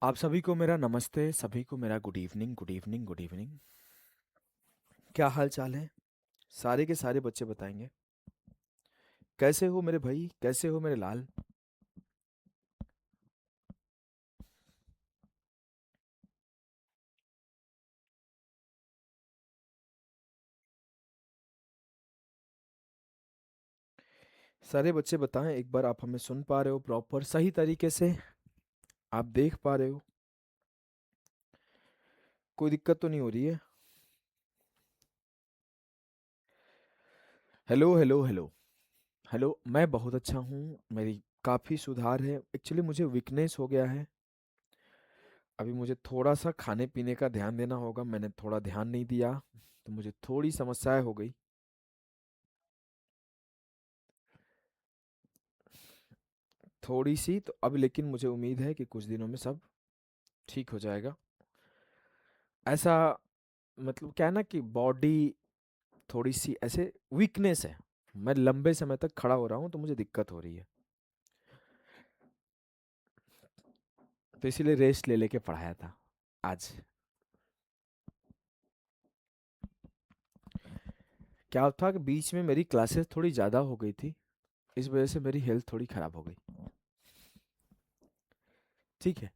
आप सभी को मेरा नमस्ते, सभी को मेरा good evening, good evening, good evening. क्या हाल चाल है? सारे के सारे बच्चे बताएंगे। कैसे हो मेरे भाई, कैसे हो मेरे लाल? सारे बच्चे बताएं एक बार, आप हमें सुन पा रहे हो प्रॉपर सही तरीके से? आप देख पा रहे हो? कोई दिक्कत तो नहीं हो रही है? Hello hello hello. हेलो, मैं बहुत अच्छा हूँ। मेरी काफ़ी सुधार है। एक्चुअली मुझे वीकनेस हो गया है। अभी मुझे थोड़ा सा खाने पीने का ध्यान देना होगा। मैंने थोड़ा ध्यान नहीं दिया, तो मुझे थोड़ी समस्याएं हो गई। थोड़ी सी तो अब, लेकिन मुझे उम्मीद है कि कुछ दिनों में सब ठीक हो जाएगा। ऐसा मतलब क्या है ना कि बॉडी थोड़ी सी ऐसे वीकनेस है। मैं लंबे समय तक खड़ा हो रहा हूँ तो मुझे दिक्कत हो रही है। तो इसीलिए रेस्ट ले लेके पढ़ाया था आज। क्या था कि बीच में मेरी क्लासेस थोड़ी ज़्यादा हो गई थी। इस वजह से मेरी हेल्थ थोड़ी ख़राब हो गई। ठीक है।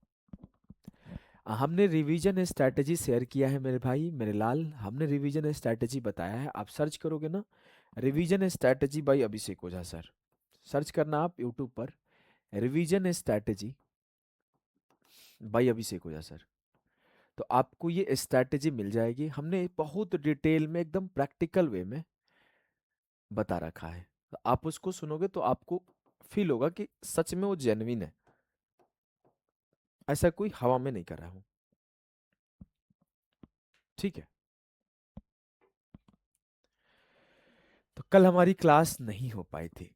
हमने रिवीजन स्ट्रैटेजी शेयर किया है मेरे भाई, मेरे लाल। हमने रिवीजन स्ट्रैटेजी बताया है। आप सर्च करोगे ना, रिवीजन स्ट्रैटेजी बाय अभिषेक ओझा सर। सर्च करना आप यूट्यूब पर, रिवीजन स्ट्रैटेजी बाय अभिषेक ओझा सर। तो आपको ये स्ट्रैटेजी मिल जाएगी। हमने बहुत डिटेल में, एकदम प्रैक्टिकल वे में बता रखा है। तो आप उसको सुनोगे तो आपको फील होगा कि सच में वो जेन्युइन है। ऐसा कोई हवा में नहीं कर रहा हूँ। ठीक है। तो कल हमारी क्लास नहीं हो पाई थी,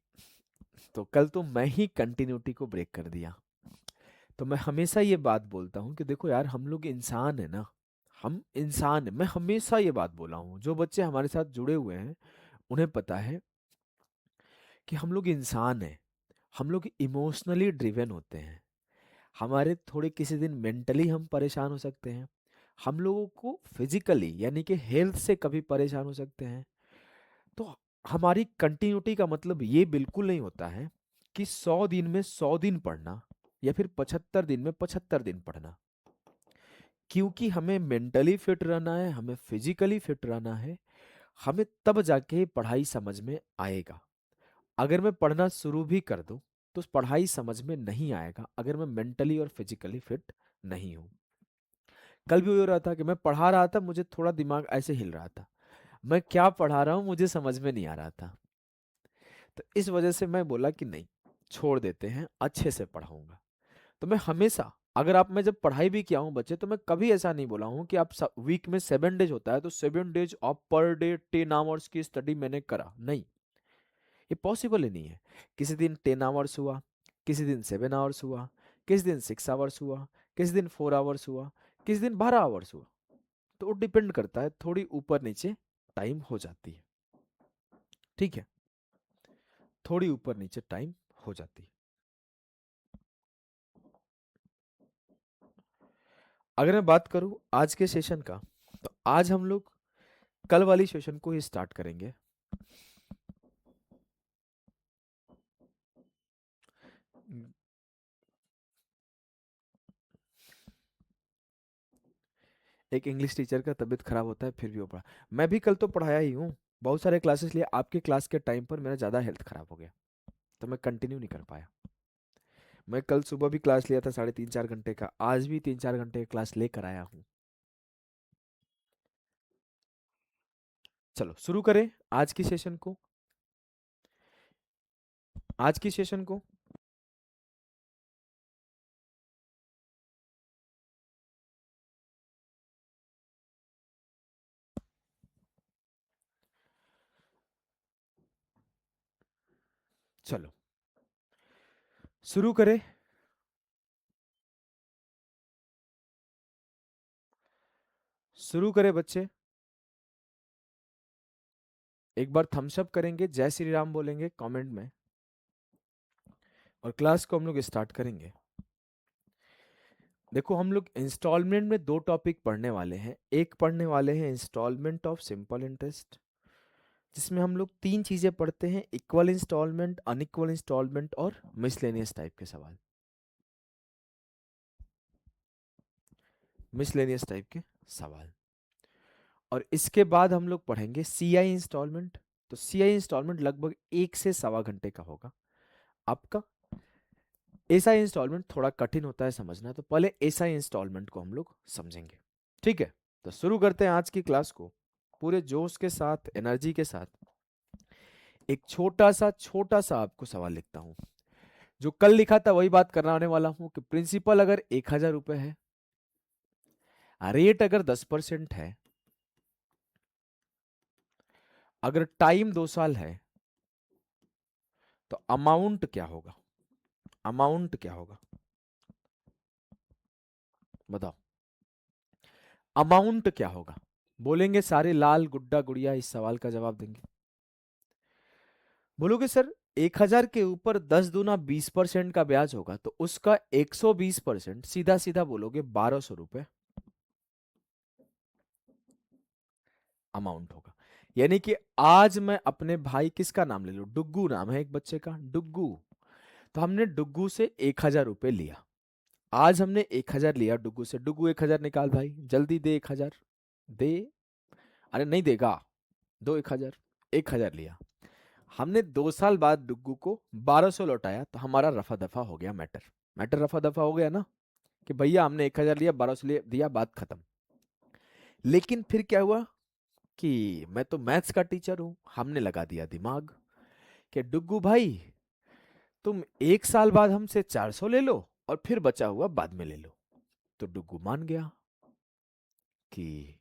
तो कल तो मैं ही कंटिन्यूटी को ब्रेक कर दिया। तो मैं हमेशा ये बात बोलता हूँ कि देखो यार, हम लोग इंसान है ना। हम इंसान है। मैं हमेशा ये बात बोला हूँ, जो बच्चे हमारे साथ जुड़े हुए हैं उन्हें पता है कि हम लोग इंसान हैं। हम लोग इमोशनली ड्रिवन होते हैं। हमारे थोड़े किसी दिन मेंटली हम परेशान हो सकते हैं। हम लोगों को फिजिकली यानी कि हेल्थ से कभी परेशान हो सकते हैं। तो हमारी कंटिन्यूटी का मतलब ये बिल्कुल नहीं होता है कि 100 दिन में 100 दिन पढ़ना, या फिर 75 दिन में 75 दिन पढ़ना। क्योंकि हमें मेंटली फिट रहना है, हमें फिजिकली फिट रहना है। हमें तब जाके पढ़ाई समझ में आएगा। अगर मैं पढ़ना शुरू भी कर दूं तो पढ़ाई समझ में नहीं आएगा, अगर मैं मेंटली और फिजिकली फिट नहीं हूं। कल भी हो रहा था कि मैं पढ़ा रहा था, मुझे थोड़ा दिमाग ऐसे हिल रहा था। मैं क्या पढ़ा रहा हूं मुझे समझ में नहीं आ रहा था। तो इस वजह से मैं बोला कि नहीं, छोड़ देते हैं, अच्छे से पढ़ाऊंगा। तो मैं हमेशा, अगर आप, मैं जब पढ़ाई भी किया हूं बच्चे, तो मैं कभी ऐसा नहीं बोला हूं कि आप वीक में 7 डेज होता है तो 7 days of per day 10 hours की स्टडी मैंने करा। नहीं, ये पॉसिबल ही नहीं है। किसी दिन 10 आवर्स हुआ, किसी दिन 7 आवर्स हुआ, किसी दिन 6 आवर्स हुआ, किसी दिन 4 आवर्स हुआ, किसी दिन 12 आवर्स हुआ। तो वो डिपेंड करता है, थोड़ी ऊपर नीचे टाइम हो जाती है। ठीक है, थोड़ी ऊपर नीचे टाइम हो जाती है। अगर मैं बात करूं आज के सेशन का, तो आज हम लोग कल वाली सेशन को ही स्टार्ट करेंगे। एक इंग्लिश टीचर का तबीयत खराब होता है फिर भी वो पढ़ा। मैं भी कल तो पढ़ाया ही हूँ, बहुत सारे क्लासेस लिए। आपके क्लास के टाइम पर मेरा ज़्यादा हेल्थ खराब हो गया, तो मैं कंटिन्यू नहीं कर पाया। मैं कल सुबह भी क्लास लिया था 3.5 4 घंटे का, आज भी 3 4 घंटे का क्लास लेकर आया हूँ। चलो शुरू करें आज की सेशन को। आज की सेशन को चलो शुरू करें। शुरू करें बच्चे। एक बार थम्स अप करेंगे, जय श्री राम बोलेंगे कमेंट में, और क्लास को हम लोग स्टार्ट करेंगे। देखो हम लोग इंस्टॉलमेंट में दो टॉपिक पढ़ने वाले हैं। एक पढ़ने वाले हैं इंस्टॉलमेंट ऑफ सिंपल इंटरेस्ट, जिसमें हम लोग तीन चीजें पढ़ते हैं: इक्वल इंस्टॉलमेंट, अनइक्वल इंस्टॉलमेंट और मिसलेनियस टाइप के सवाल। मिसलेनियस टाइप के सवाल। और इसके बाद हम लोग पढ़ेंगे सीआई इंस्टॉलमेंट। तो सीआई इंस्टॉलमेंट लगभग 1 से 1.25 घंटे का होगा आपका। एसआई इंस्टॉलमेंट थोड़ा कठिन होता है समझना, तो पहले एसआई इंस्टॉलमेंट को हम लोग समझेंगे। ठीक है, तो शुरू करते हैं आज की क्लास को पूरे जोश के साथ, एनर्जी के साथ। एक छोटा सा आपको सवाल लिखता हूं। जो कल लिखा था वही बात कराने वाला हूं कि प्रिंसिपल अगर 1,000 रुपए है, रेट अगर 10% है, अगर टाइम 2 साल है, तो अमाउंट क्या होगा? अमाउंट क्या होगा बताओ? अमाउंट क्या होगा? बोलेंगे सारे लाल गुड्डा गुड़िया इस सवाल का जवाब देंगे। बोलोगे सर 1,000 के ऊपर 10 दूना 20% का ब्याज होगा, तो उसका 120%, सीधा सीधा बोलोगे 1,200 रुपए अमाउंट होगा। यानी कि आज मैं अपने भाई, किसका नाम ले लूं, डुग्गू नाम है एक बच्चे का, डुग्गू। तो हमने डुग्गू से 1,000 रुपए लिया। आज हमने 1,000 लिया डुग्गू से। डुग्गू 1,000 निकाल भाई, जल्दी दे 1,000। दे। अरे नहीं देगा, दो 1,000। 1,000 लिया हमने, 2 साल बाद डुग्गू को 1,200 लौटाया, तो हमारा रफा दफा हो गया मैटर। मैटर रफा दफा हो गया ना, कि भैया हमने 1,000 लिया, 1,200 दिया, बात खत्म। लेकिन फिर क्या हुआ कि मैं तो मैथ्स का टीचर हूं, हमने लगा दिया दिमाग कि डुग्गू भाई तुम 1 साल बाद हमसे 400 ले लो और फिर बचा हुआ बाद में ले लो। तो डुग्गू मान गया कि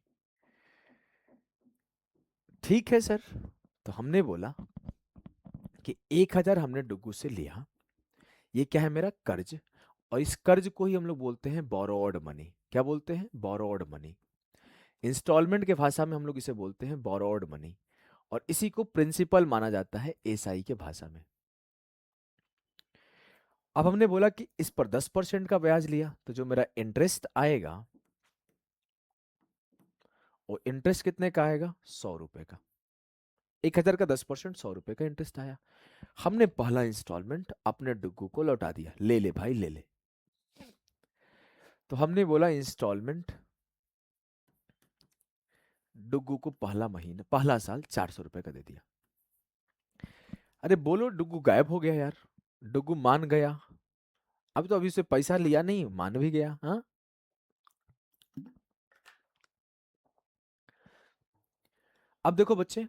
ठीक है सर। तो हमने बोला कि 1,000 हमने डुग्गू से लिया, ये क्या है, मेरा कर्ज। और इस कर्ज को ही हम लोग बोलते हैं बोरोड मनी। क्या बोलते हैं? Borrowed money. इंस्टॉलमेंट के भाषा में हम लोग इसे बोलते हैं बोरोड मनी। और इसी को प्रिंसिपल माना जाता है एसआई के भाषा में। अब हमने बोला कि इस पर 10% का ब्याज लिया, तो जो मेरा इंटरेस्ट आएगा वो इंटरेस्ट कितने का आएगा? 100 रुपए का। 1,000 का 10%, 100 रुपए का इंटरेस्ट आया। हमने पहला इंस्टॉलमेंट अपने डुग्गू को लौटा दिया, ले ले भाई ले ले। तो हमने बोला इंस्टॉलमेंट डुग्गू को पहला महीना, पहला साल 400 रुपए का दे दिया। अरे बोलो, डुग्गू गायब हो गया यार। डुग्गू मान गया। अब तो अभी से पैसा लिया नहीं, मान भी गया। हाँ, अब देखो बच्चे,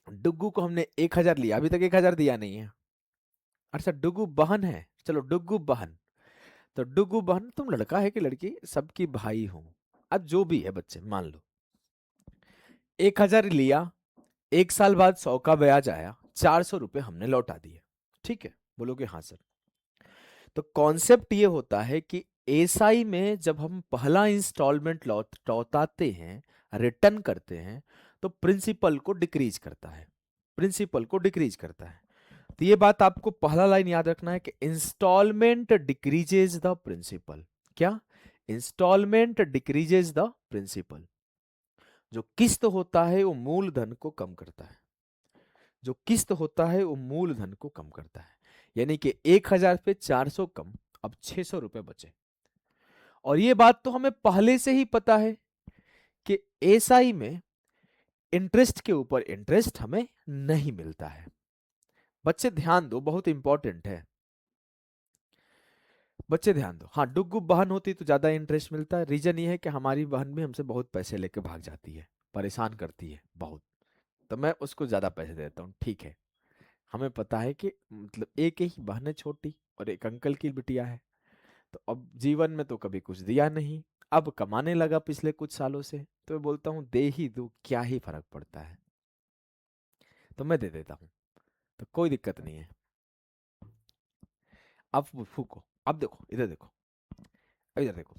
डुग्गू को हमने 1,000 लिया, अभी तक 1,000 दिया नहीं है। अच्छा डुग्गू बहन है, चलो डुग्गू बहन। तो डुग्गू बहन, तुम लड़का है कि लड़की, सबकी भाई हो। अब जो भी है बच्चे, मान लो 1,000 लिया, 1 साल बाद 100 का ब्याज आया, 400 रुपए हमने लौटा दिए। ठीक है, बोलोगे हाँ सर। तो कॉन्सेप्ट ये होता है कि एसआई में जब हम पहला इंस्टॉलमेंट लौटाते हैं, रिटर्न करते हैं, तो प्रिंसिपल को डिक्रीज करता है। प्रिंसिपल को डिक्रीज करता है। तो ये बात आपको पहला लाइन याद रखना है कि इंस्टॉलमेंट डिक्रीजेज द प्रिंसिपल। क्या? Instalment decreases the principal. जो किस्त होता है वो मूलधन को कम करता है। जो किस्त होता है वो मूलधन को कम करता है। यानी कि 1,000 पे 400 कम, अब 600 रुपए बचे। और ये बात तो हमें पहले से ही पता है कि एसआई में इंटरेस्ट के ऊपर इंटरेस्ट हमें नहीं मिलता है। बच्चे ध्यान दो, बहुत इंपॉर्टेंट है। बच्चे ध्यान दो। हाँ, डुग्गू बहन होती तो ज्यादा इंटरेस्ट मिलता है। रीजन ये है कि हमारी बहन भी हमसे बहुत पैसे लेके भाग जाती है, परेशान करती है बहुत। तो मैं उसको ज्यादा पैसे देता हूँ। ठीक है, हमें पता है कि मतलब एक ही बहन है छोटी और एक अंकल की बिटिया है। तो अब जीवन में तो कभी कुछ दिया नहीं, अब कमाने लगा पिछले कुछ सालों से, तो मैं बोलता हूँ दे ही दो, क्या ही फर्क पड़ता है। तो मैं दे देता हूँ, तो कोई दिक्कत नहीं है। अब वो फूको, अब देखो इधर देखो, इधर देखो।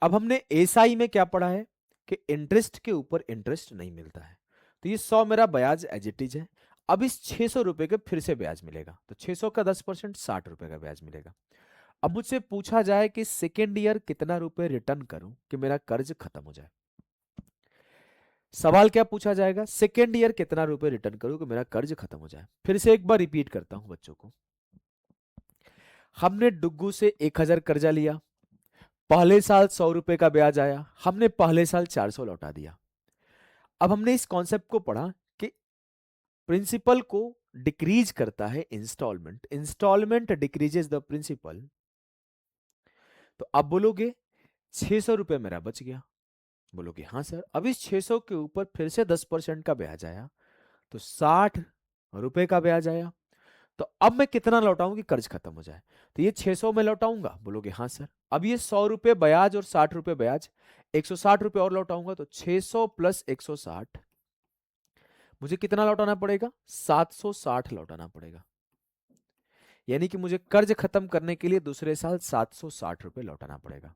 अब हमने एसआई में क्या पढ़ा है कि इंटरेस्ट के ऊपर इंटरेस्ट नहीं मिलता है। तो ये 100 मेरा ब्याज एज इट इज है। अब इस 600 रुपए के फिर से ब्याज मिलेगा, तो 600 का 10%, 60 रुपए का ब्याज मिलेगा। अब मुझसे पूछा जाए कि सेकेंड ईयर कितना रुपए रिटर्न करूं कि मेरा कर्ज खत्म हो जाए। सवाल क्या पूछा जाएगा, सेकेंड ईयर कितना रुपए रिटर्न करूं कि मेरा कर्ज खत्म हो जाए। फिर से एक बार रिपीट करता हूं बच्चों को। हमने डुग्गू से 1,000 कर्जा लिया, पहले साल 100 रुपए का ब्याज आया, हमने पहले साल 400 लौटा दिया। अब हमने इस कॉन्सेप्ट को पढ़ा कि प्रिंसिपल को डिक्रीज करता है instalment, instalment decreases the principal. तो अब बोलोगे 600 रुपए मेरा बच गया, बोलोगे हाँ सर। अब इस 600 के ऊपर फिर से 10% का ब्याज आया, तो 60 रुपए का ब्याज आया। तो अब मैं कितना लौटाऊं कि कर्ज खत्म हो जाए, तो ये 600 में लौटाऊंगा, बोलोगे हाँ सर। अब ये 100 रुपए ब्याज और 60 रुपए ब्याज, 160 रुपए और लौटाऊंगा, तो 600 प्लस 160, मुझे कितना लौटाना पड़ेगा, 760 लौटाना पड़ेगा। यानी कि मुझे कर्ज खत्म करने के लिए दूसरे साल 760 रुपए लौटाना पड़ेगा।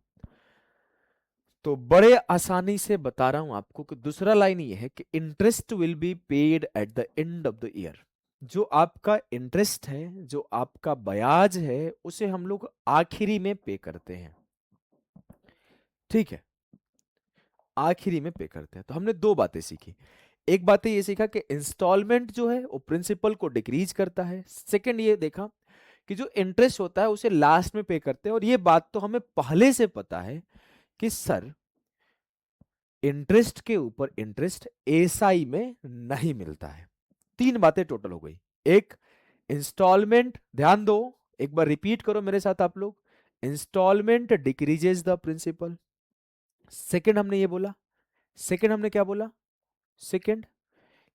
तो बड़े आसानी से बता रहा हूं आपको कि दूसरा लाइन ये है कि interest will be paid at the end of the year. जो आपका इंटरेस्ट है, जो आपका ब्याज है, उसे हम लोग आखिरी में पे करते हैं। ठीक है, आखिरी में पे करते हैं। तो हमने दो बातें सीखी। एक बात ये सीखा कि इंस्टॉलमेंट जो है वो प्रिंसिपल को डिक्रीज करता है। सेकंड ये देखा कि जो इंटरेस्ट होता है उसे लास्ट में पे करते हैं। और ये बात तो हमें पहले से पता है कि सर इंटरेस्ट के ऊपर इंटरेस्ट एसआई में नहीं मिलता है। तीन बातें टोटल हो गई। एक, इंस्टॉलमेंट, ध्यान दो, एक बार रिपीट करो मेरे साथ आप लोग, instalment decreases the principal. Second हमने ये बोला, सेकंड हमने क्या बोला, सेकंड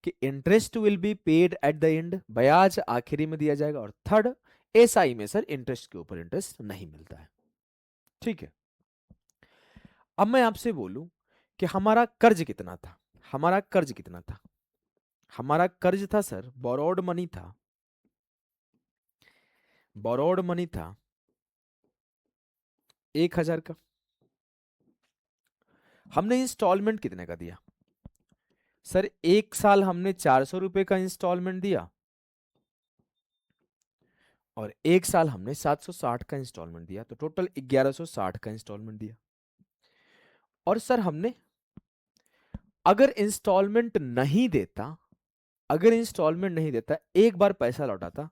कि interest will be paid at the end, ब्याज आखिरी में दिया जाएगा। और थर्ड, एसआई में सर इंटरेस्ट के ऊपर इंटरेस्ट नहीं मिलता है। ठीक है, अब मैं आपसे बोलूं कि हमारा कर्ज कितना था, हमारा कर्ज कितना था, हमारा कर्ज था सर, बोरोड मनी था, बोरोड मनी था 1,000 का। हमने इंस्टॉलमेंट कितने का दिया सर, एक साल हमने 400 रुपए का इंस्टॉलमेंट दिया और एक साल हमने 760 का इंस्टॉलमेंट दिया, तो टोटल 1160 का इंस्टॉलमेंट दिया। और सर हमने अगर इंस्टॉलमेंट नहीं देता, अगर इंस्टॉलमेंट नहीं देता, एक बार पैसा लौटाता,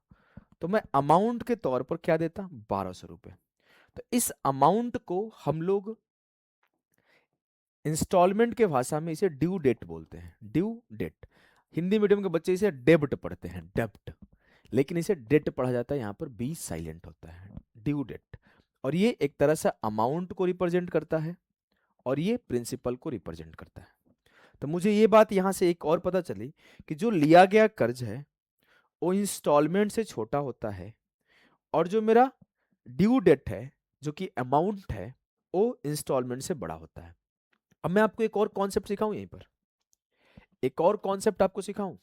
तो मैं अमाउंट के तौर पर क्या देता, 1200 रुपए। तो इस अमाउंट को हम लोग इंस्टॉलमेंट के भाषा में इसे ड्यू डेट बोलते हैं, ड्यू डेट। हिंदी मीडियम के बच्चे इसे डेब्ट पढ़ते हैं, डेब्ट, लेकिन इसे डेट पढ़ा जाता है, यहां पर बी साइलेंट होता है, ड्यू डेट। और ये एक तरह से अमाउंट को रिप्रेजेंट करता है और ये प्रिंसिपल को रिप्रेजेंट करता है। तो मुझे ये बात यहां से एक और पता चली कि जो लिया गया कर्ज है वो इंस्टॉलमेंट से छोटा होता है, और जो मेरा ड्यू डेट है, जो कि अमाउंट है, वो इंस्टॉलमेंट से बड़ा होता है। अब मैं आपको एक और कॉन्सेप्ट सिखाऊं, यहीं पर एक और कॉन्सेप्ट आपको सिखाऊं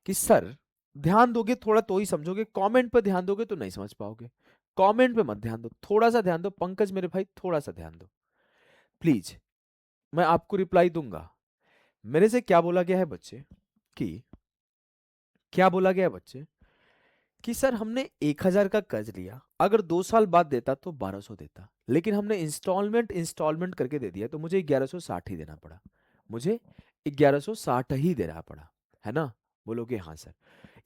कि सर ध्यान दोगे थोड़ा तो ही समझोगे, कमेंट पर ध्यान दोगे तो नहीं समझ पाओगे। कमेंट पे मत ध्यान दो, थोड़ा सा ध्यान दो, पंकज मेरे भाई थोड़ा सा ध्यान दो प्लीज। मैं आपको रिप्लाई दूंगा। मेरे से क्या बोला गया है बच्चे, कि क्या बोला गया है बच्चे, कि सर हमने 1,000 का कर्ज लिया, अगर 2 साल बाद देता तो 1200 देता, लेकिन हमने इंस्टॉलमेंट इंस्टॉलमेंट करके दे दिया, तो मुझे 1160 ही देना पड़ा, मुझे 1160 ही देना पड़ा, है ना। बोलोगे हाँ सर।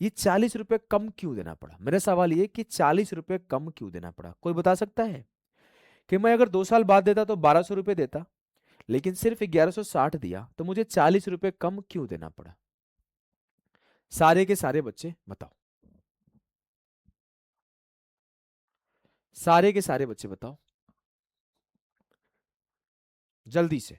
ये 40 रुपए कम क्यों देना पड़ा, मेरा सवाल ये कि 40 रुपए कम क्यों देना पड़ा, कोई बता सकता है। कि मैं अगर 2 साल बाद देता तो 1200 रुपए देता, लेकिन सिर्फ 1160 दिया, तो मुझे 40 रुपए कम क्यों देना पड़ा। सारे के सारे बच्चे बताओ, सारे के सारे बच्चे बताओ जल्दी से।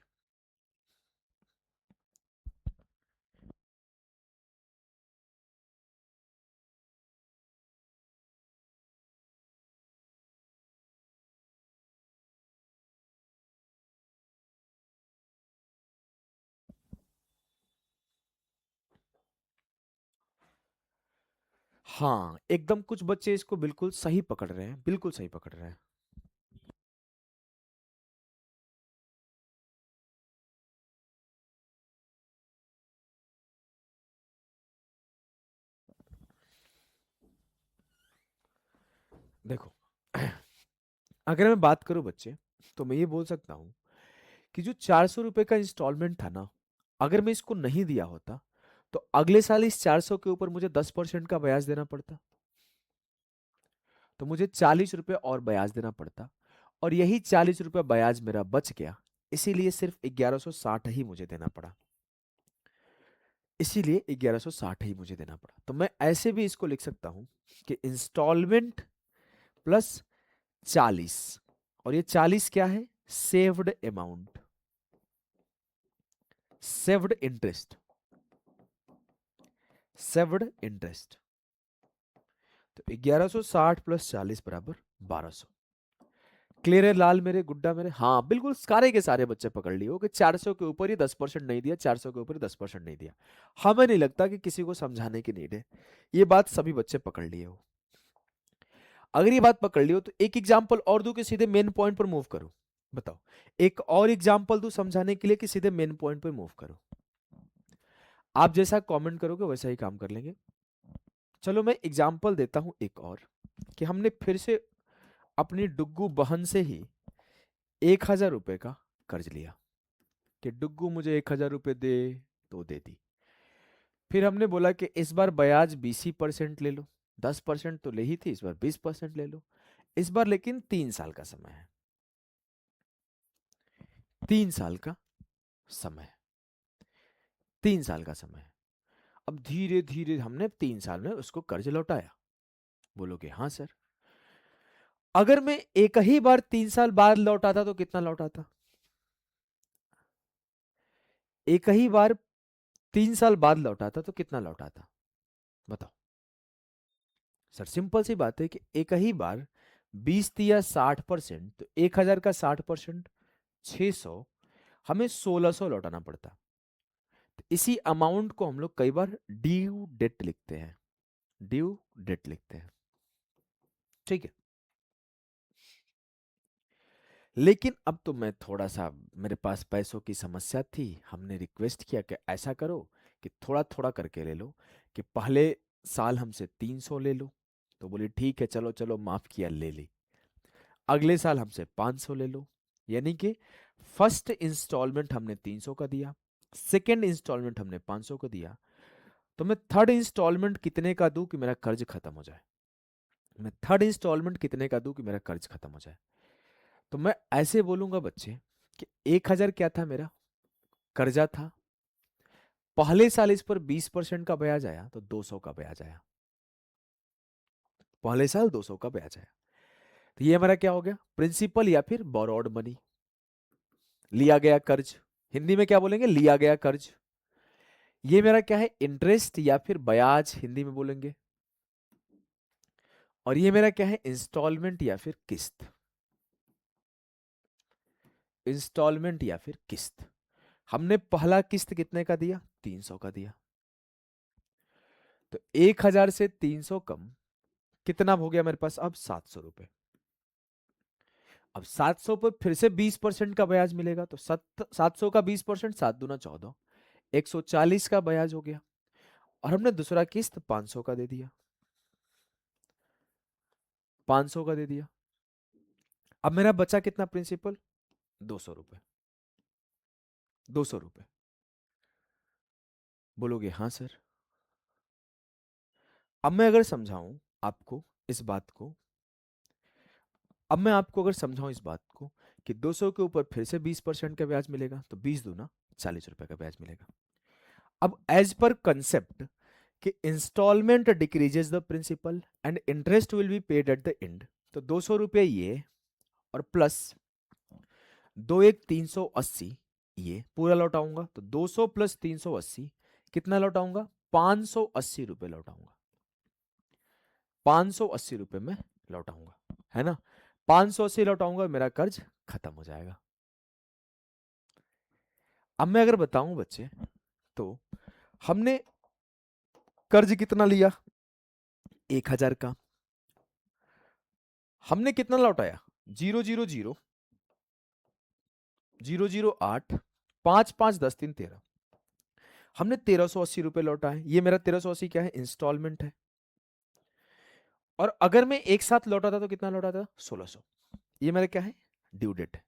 हाँ एकदम, कुछ बच्चे इसको बिल्कुल सही पकड़ रहे हैं, बिल्कुल सही पकड़ रहे हैं। देखो अगर मैं बात करूं बच्चे, तो मैं ये बोल सकता हूं कि जो 400 रुपए का इंस्टॉलमेंट था ना, अगर मैं इसको नहीं दिया होता तो अगले साल इस 400 के ऊपर मुझे 10% का ब्याज देना पड़ता, तो मुझे 40 रुपए और ब्याज देना पड़ता, और यही 40 रुपए ब्याज मेरा बच गया, इसीलिए सिर्फ 1160 ही मुझे देना पड़ा, इसीलिए 1160 ही मुझे देना पड़ा। तो मैं ऐसे भी इसको लिख सकता हूं कि इंस्टॉलमेंट प्लस 40, और ये 40 क्या है? Saved amount, saved interest, saved interest. तो 1160 प्लस 40 बराबर 1200। क्लियर है लाल मेरे, गुड्डा मेरे? हाँ बिल्कुल, सारे के सारे बच्चे पकड़ लिए हो कि 400 के ऊपर ही 10% नहीं दिया, 400 के ऊपर ही 10% नहीं दिया। हमें नहीं लगता कि किसी को समझाने की नीड है, ये बात सभी बच्चे पकड़ लिए हो। अगर ये बात पकड़ लियो तो एक एग्जांपल और दूं कि सीधे मेन पॉइंट पर मूव करो? बताओ, एक और एग्जांपल दूं समझाने के लिए कि सीधे मेन पॉइंट पर मूव करो? आप जैसा कमेंट करोगे वैसा ही काम कर लेंगे। चलो मैं एग्जांपल देता हूं एक और, कि हमने फिर से अपनी डुग्गू बहन से ही 1000 रुपए का कर्ज लिया, कि डुग्गू मुझे 1000 रुपए दे, तो दे दी। फिर हमने बोला कि इस बार ब्याज 20% ले लो, 10% तो ले ही थी, इस बार 20% ले लो। इस बार लेकिन 3 साल का समय है, 3 साल का समय, 3 साल का समय है। अब धीरे धीरे हमने 3 साल में उसको कर्ज लौटाया। बोलोगे हाँ सर, अगर मैं एक ही बार 3 साल बाद लौटाता तो कितना लौटाता? एक ही बार 3 साल बाद लौटाता तो कितना लौटाता? बताओ सर। सिंपल सी बात है कि एक ही बार 20 दिया 60%, तो 1000 का 60% 600, हमें 1600 लौटाना पड़ता। तो इसी अमाउंट को हम लोग कई बार ड्यू डेट लिखते हैं, ड्यू डेट लिखते हैं, ठीक है। लेकिन अब तो मैं थोड़ा सा, मेरे पास पैसों की समस्या थी, हमने रिक्वेस्ट किया कि ऐसा करो कि थोड़ा थोड़ा करके ले लो, कि पहले साल हमसे 300 ले लो, तो बोली ठीक है चलो चलो माफ किया, ले ली। अगले साल हमसे 500 ले लो, यानी कि फर्स्ट इंस्टॉलमेंट हमने 300 का दिया, सेकेंड इंस्टॉलमेंट हमने 500 का दिया, तो मैं थर्ड इंस्टॉलमेंट कितने का दूं कि मेरा कर्ज खत्म हो जाए? मैं थर्ड इंस्टॉलमेंट कितने का दूं कि मेरा कर्ज खत्म हो जाए? तो मैं ऐसे बोलूंगा बच्चे कि 1000 क्या था, मेरा कर्जा था। पहले साल इस पर 20% का ब्याज आया, तो 200 का ब्याज आया, पहले साल 200 का ब्याज आया। तो ये हमारा क्या हो गया? प्रिंसिपल या फिर बोरोड मनी, लिया गया कर्ज। हिंदी में क्या बोलेंगे? लिया गया कर्ज। ये मेरा क्या है? इंटरेस्ट या फिर ब्याज हिंदी में बोलेंगे। और ये मेरा क्या है? इंस्टॉलमेंट या फिर किस्त, इंस्टॉलमेंट या फिर किस्त। हमने पहला किस्त कितने का दिया? 300 का दिया। तो 1000 से 300 कम कितना हो गया मेरे पास? अब 700 रुपए। अब 700 पर फिर से 20% का ब्याज मिलेगा, तो 700 का 20%, 7 दूना 14, 140 का ब्याज हो गया। और हमने दूसरा किस्त 500 का दे दिया, 500 का दे दिया। अब मेरा बचा कितना प्रिंसिपल? 200 रुपए, 200 रुपए। बोलोगे हाँ सर। अब मैं अगर समझाऊं आपको इस बात को, अब मैं आपको अगर समझाऊं इस बात को कि 200 के ऊपर फिर से 20% का ब्याज मिलेगा, तो 20 दूना 40 रुपए का ब्याज मिलेगा। अब एज पर कंसेप्ट कि instalment decreases the principal and interest will be paid at the end, तो 200 रुपये ये, और प्लस 2 1 380, ये पूरा लौटाऊंगा। तो 200 प्लस 380 कितना लौटाऊंगा? 580 रुपये लौटाऊंगा, 580 रुपये में लौटाऊंगा, है ना? 580 लौटाऊंगा, मेरा कर्ज खत्म हो जाएगा। अब मैं अगर बताऊं बच्चे, तो हमने कर्ज कितना लिया? 1000 का। हमने कितना लौटाया? 0 0 0 0 0 8, 5 5 10 3 13, हमने 1380 रुपये लौटाए। ये मेरा 1380 क्या है? इंस्टॉलमेंट है। और अगर मैं एक साथ लौटाता तो कितना लौटाता? 1600। ये मेरा क्या है, ड्यू डेट है।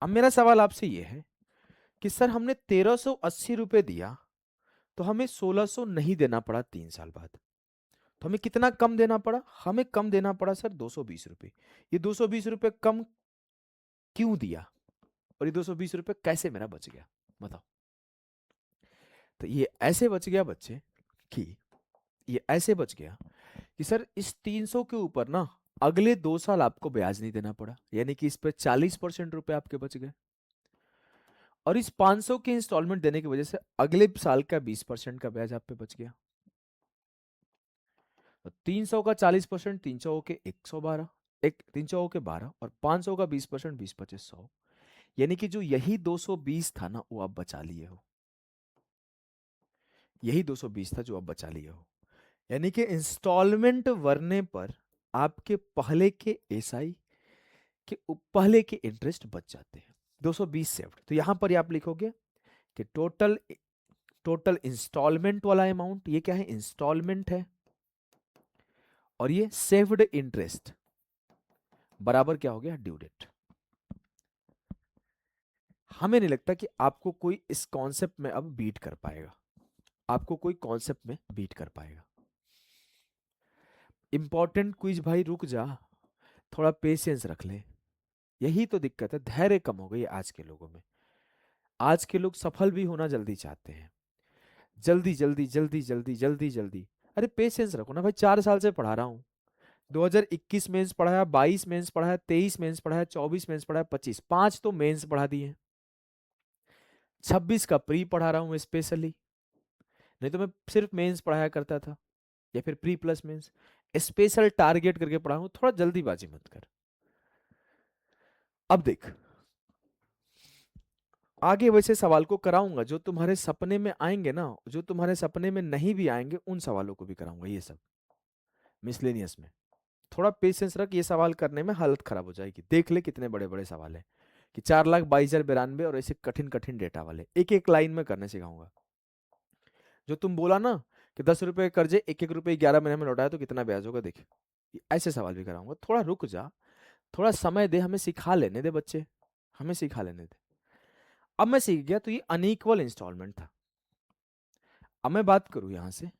अब मेरा सवाल आपसे ये है कि सर हमने 1380 रुपए दिया, तो हमें 1600 नहीं देना पड़ा 3 साल बाद, तो हमें कितना कम देना पड़ा? हमें कम देना पड़ा सर 220 रुपए। ये 220 रुपए कम क्यों दिया, और ये 220 रुपए कैसे मेरा बच गया, बताओ। तो ये ऐसे बच गया बच्चे, कि ये ऐसे बच गया कि सर इस 300 के ऊपर ना अगले 2 साल आपको ब्याज नहीं देना पड़ा, यानी कि इस पे 40% रुपए आपके बच गए। और इस 500 के इंस्टॉलमेंट देने की वजह से अगले साल का 20% का ब्याज आप पे बच गया। तो 300 का 40%, 300 के 112, एक 300 के 12, और 500 का 20%, 20 25 100, यानी कि जो यही 220 था ना वो आप बचा लिए हो। यही 220 था जो आप बचा लिए हो, यानी कि इंस्टॉलमेंट भरने पर आपके पहले के एसआई के पहले के इंटरेस्ट बच जाते हैं। 220 सेव्ड, तो यहां पर आप लिखोगे कि टोटल टोटल इंस्टॉलमेंट वाला अमाउंट, ये क्या है, इंस्टॉलमेंट है, और ये सेव्ड इंटरेस्ट बराबर क्या हो गया, ड्यू डेट। हमें नहीं लगता कि आपको कोई इस कॉन्सेप्ट में अब बीट कर पाएगा, आपको कोई कॉन्सेप्ट में बीट कर पाएगा। इंपॉर्टेंट क्विज भाई, रुक जा, थोड़ा पेशेंस रख ले। यही तो दिक्कत है, धैर्य कम हो गई है आज के लोगों में। आज के लोग सफल भी होना जल्दी चाहते हैं, जल्दी जल्दी जल्दी जल्दी जल्दी जल्दी। अरे पेशेंस रखो ना भाई, 4 साल से पढ़ा रहा हूं। 2021 मेंस पढ़ाया, 22 मेंस पढ़ाया, 23 मेंस पढ़ाया, 24 मेंस पढ़ाया, 25, 5 तो मेंस पढ़ा दिए, 26 का प्री पढ़ा रहा हूं स्पेशली। नहीं तो मैं सिर्फ मेंस पढ़ाया करता था, या फिर pre plus mains. Special target करके पढ़ा हूं, थोड़ा जल्दीबाजी मत कर। अब देख, आगे वैसे सवाल को कराऊंगा जो तुम्हारे सपने में आएंगे ना, जो तुम्हारे सपने में नहीं भी आएंगे उन सवालों को भी कराऊंगा, ये सब मिसलेनियस में। थोड़ा पेशेंस रख, ये सवाल करने में हालत खराब हो जाएगी। देख ले कितने बड़े बड़े सवाल हैं, कि 4,22,092, और ऐसे कठिन कठिन डेटा वाले एक एक लाइन में करने सिखाऊंगा। जो तुम बोला ना कि 10 रुपए कर्जे 1-1 रुपए 11 महीने में लौटाया तो कितना ब्याज होगा, देख ऐसे सवाल भी कराऊंगा। थोड़ा रुक जा, थोड़ा समय दे, हमें सिखा लेने दे बच्चे, हमें सिखा लेने दे। अब मैं सीख गया, तो ये अनइक्वल इंस्टॉलमेंट था। अब मैं बात करूं यहां से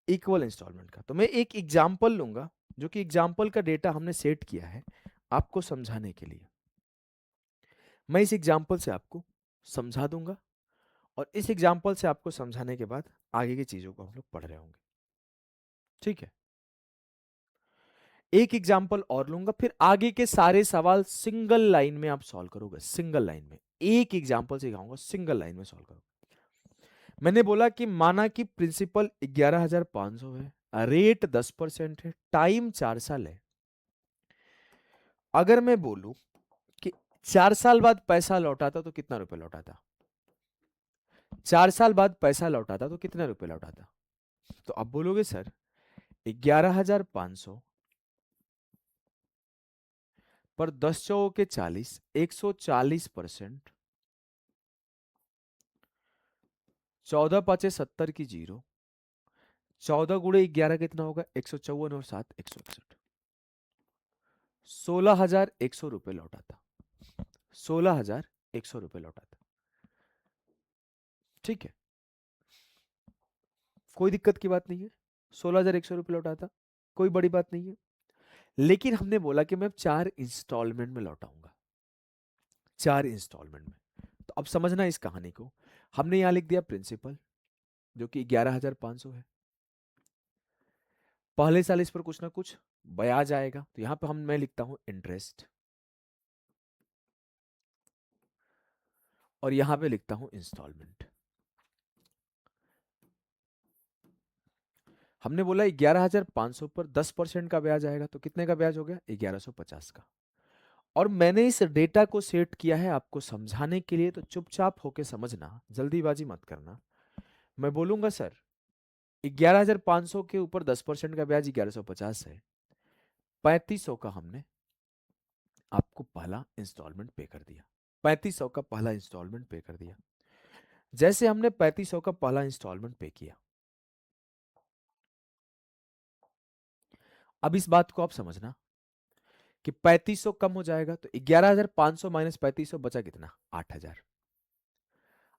इक्वल इंस्टॉलमेंट का, तो मैं एक एग्जाम्पल लूंगा, जो कि एग्जाम्पल का डेटा हमने सेट किया है आपको समझाने के लिए। मैं इस एग्जाम्पल से आपको समझा दूंगा, और इस एग्जाम्पल से आपको समझाने के बाद आगे की चीजों को हम लोग पढ़ रहे होंगे, ठीक है। एक एग्जाम्पल और लूंगा, फिर आगे के सारे सवाल सिंगल लाइन में आप सॉल्व करोगे, सिंगल लाइन में। एक एग्जाम्पल सिखाऊंगा, सिंगल लाइन में सॉल्व करोगे। मैंने बोला कि माना कि प्रिंसिपल 11,500 है, रेट 10% है, टाइम 4 साल है। अगर मैं बोलूं कि 4 साल बाद पैसा लौटाता तो कितना रुपए लौटाता, 4 साल बाद पैसा लौटाता तो कितने रुपए लौटाता? तो अब बोलोगे सर 11,500 पर 10 चौके 40, 140%, 14×5 = 70 की जीरो, 14 × 11 कितना होगा, 154, और 7 161, 16,100 रुपए लौटाता, 16,100 रुपए लौटाता, ठीक है। कोई दिक्कत की बात नहीं है, 16,100 रुपये लौटाता, कोई बड़ी बात नहीं है। लेकिन हमने बोला कि मैं 4 इंस्टॉलमेंट में लौटाऊंगा, 4 इंस्टॉलमेंट में। तो अब समझना इस कहानी को, हमने यहां लिख दिया प्रिंसिपल जो कि 11,500 है। पहले साल इस पर कुछ ना कुछ ब्याज आएगा, तो यहां पर मैं लिखता हूं इंटरेस्ट, और यहां पे लिखता हूं इंस्टॉलमेंट। हमने बोला 11,500 पर 10% का ब्याज आएगा, तो कितने का ब्याज हो गया, 1,150 का। और मैंने इस डेटा को सेट किया है आपको समझाने के लिए, तो चुपचाप होके समझना, जल्दीबाजी मत करना। मैं बोलूंगा सर 11,500 के ऊपर 10% का ब्याज 1,150 है, 3,500 का हमने आपको पहला इंस्टॉलमेंट पे कर दिया, 3,500 का पहला इंस्टॉलमेंट पे कर दिया। जैसे हमने 3,500 का पहला इंस्टॉलमेंट पे किया, अब इस बात को आप समझना कि 3500 कम हो जाएगा, तो 11,500 माइनस 3500 बचा कितना, 8,000।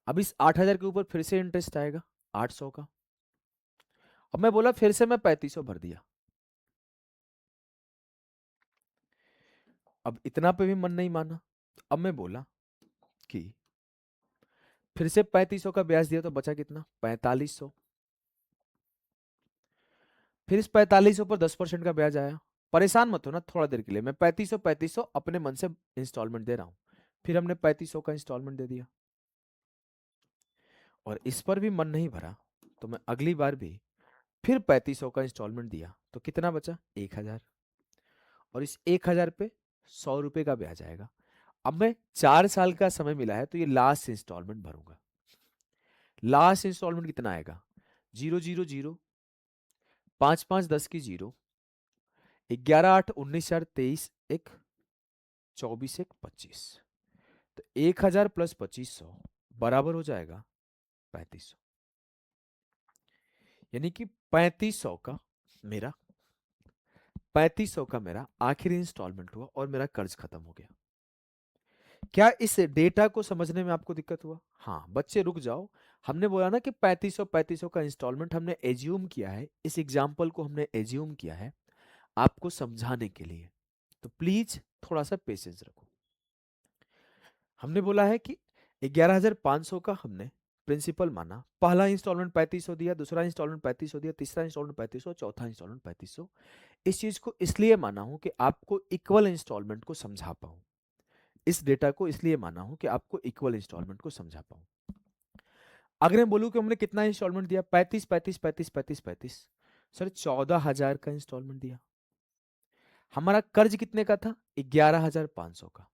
अब इस 8,000 के ऊपर फिर से इंटरेस्ट आएगा 800 का। अब मैं बोला फिर से मैं 3500 भर दिया। अब इतना पे भी मन नहीं माना। अब मैं बोला कि फिर से 3500 का ब्याज दिया, तो बचा कितना, 4500। फिर इस 4500 पर 10% का ब्याज आया। परेशान मत हो ना थोड़ा देर के लिए, मैं 3500 अपने मन से इंस्टॉलमेंट दे रहा हूं। फिर हमने 3500 का इंस्टॉलमेंट दे दिया और इस पर भी मन नहीं भरा, तो मैं अगली बार भी फिर 3500 का इंस्टॉलमेंट दिया, तो कितना बचा, 1000। और इस 1000 पे 100 रुपए का ब्याज आएगा। अब मैं 4 साल का समय मिला है, तो ये लास्ट इंस्टॉलमेंट भरूंगा। लास्ट इंस्टॉलमेंट कितना आएगा, 0 0 0, 5 5 10 की 0, 11 8 19 4 23, एक 24 एक 25। तो 1000 प्लस 2500 बराबर हो जाएगा 3500। यानी कि 3500 का मेरा 3500 का मेरा आखिरी इंस्टॉलमेंट हुआ और मेरा कर्ज खत्म हो गया। क्या इस डेटा को समझने में आपको दिक्कत हुआ? हाँ बच्चे रुक जाओ। हमने बोला ना कि 3500 का इंस्टॉलमेंट हमने एज्यूम किया है, इस एग्जाम्पल को हमने एज्यूम किया है आपको समझाने के लिए, तो प्लीज थोड़ा सा पेशेंस रखो। हमने बोला है कि 11,500 का हमने प्रिंसिपल माना, पहला इंस्टॉलमेंट 3500 दिया, दूसरा इंस्टॉलमेंट 3500 दिया, तीसरा इंस्टॉलमेंट 3500, चौथा इंस्टॉलमेंट 3500। इस चीज को इसलिए माना हूं कि आपको इक्वल इंस्टॉलमेंट को समझा पाऊं। इस डेटा को इसलिए माना हूं कि आपको इक्वल इंस्टॉलमेंट को समझा पाऊं। अगर मैं बोलूं कि हमने कितना इंस्टॉलमेंट दिया, 35 35 35 35 35, सर 14,000 का इंस्टॉलमेंट दिया। हमारा कर्ज कितने का था, 11,500 का।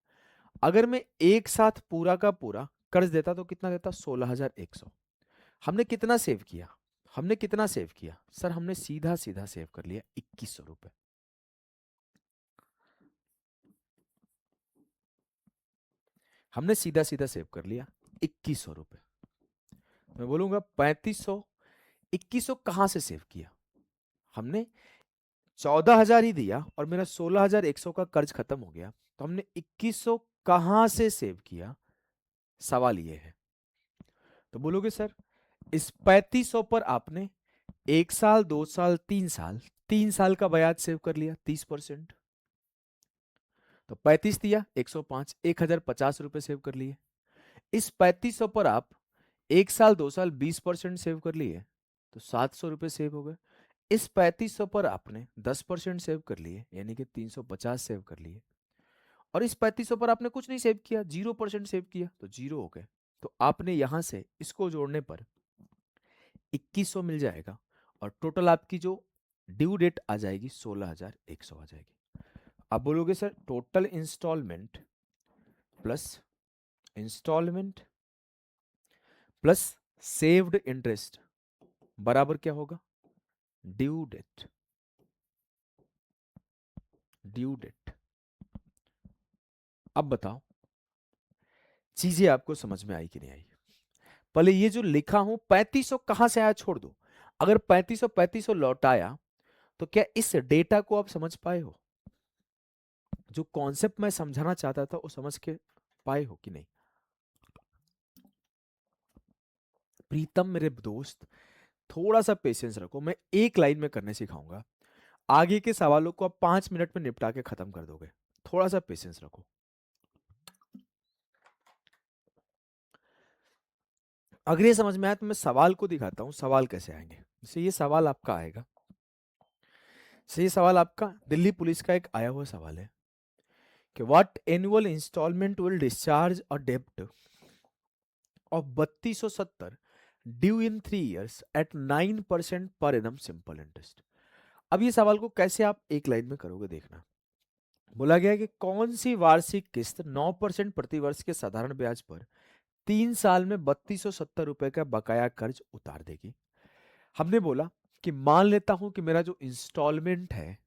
अगर मैं एक साथ पूरा का पूरा कर्ज देता तो कितना देता, 16,100। हमने कितना सेव किया, हमने कितना सेव किया सर, हमने सीधा सीधा सेव कर लिया 2100 रुपए। हमने सीधा सीधा सेव कर लिया 2100 रुपए। मैं बोलूंगा 3500, 2100 कहां से सेव किया, हमने 14,000 ही दिया और मेरा 16,100 का कर्ज खत्म हो गया, तो हमने 2100 कहां से सेव किया, सवाल ये है। तो बोलोगे सर इस 3500 पर आपने 1 साल 2 साल 3 साल, 3 साल का ब्याज सेव कर लिया 30%। तो 35 दिया 105, 1,050 रुपए सेव कर लिए। इस 3500 पर आप 1 साल 2 साल 20% सेव कर लिए, तो 700 रुपए सेव हो गए। इस 3500 पर आपने 10% सेव कर लिए, यानी कि 350 सेव कर लिए। और इस 3500 पर आपने कुछ नहीं सेव किया, 0% सेव किया, तो 0 हो गए। तो आपने यहां से इसको जोड़ने पर 2100 मिल जाएगा और टोटल आपकी जो ड्यू डेट आ जाएगी 16,100 आ जाएगी। अब बोलोगे sir total instalment instalment plus saved interest बराबर क्या होगा, ड्यू डेट। Due date. अब बताओ चीजें आपको समझ में आई कि नहीं आई? पहले ये जो लिखा हूं 3500 कहां से आया छोड़ दो, अगर 3500 लौटाया तो क्या इस डेटा को आप समझ पाए हो, जो कॉन्सेप्ट मैं समझाना चाहता था वो समझ के पाए हो कि नहीं? प्रीतम मेरे दोस्त थोड़ा सा पेशेंस रखो, मैं एक लाइन में करने सिखाऊंगा, आगे के सवालों को आप 5 मिनट में निपटा के खत्म कर दोगे। थोड़ा सा पेशेंस रखो। अगर ये समझ में आया तो मैं सवाल को दिखाता हूं, सवाल कैसे आएंगे। जैसे ये सवाल आपका आएगा, जैसे ये सवाल आपका दिल्ली पुलिस का एक आया हुआ सवाल है कि what annual installment will discharge a डेब्ट of 3270 due in 3 years at 9% per annum simple interest. अब ये सवाल को कैसे आप एक लाइन में करोगे देखना। बोला गया है कि कौन सी वार्षिक किस्त 9% प्रतिवर्ष के साधारण ब्याज पर 3 साल में 3270 रुपए का बकाया कर्ज उतार देगी। हमने बोला कि मान लेता हूं कि मेरा जो इंस्टॉलमेंट है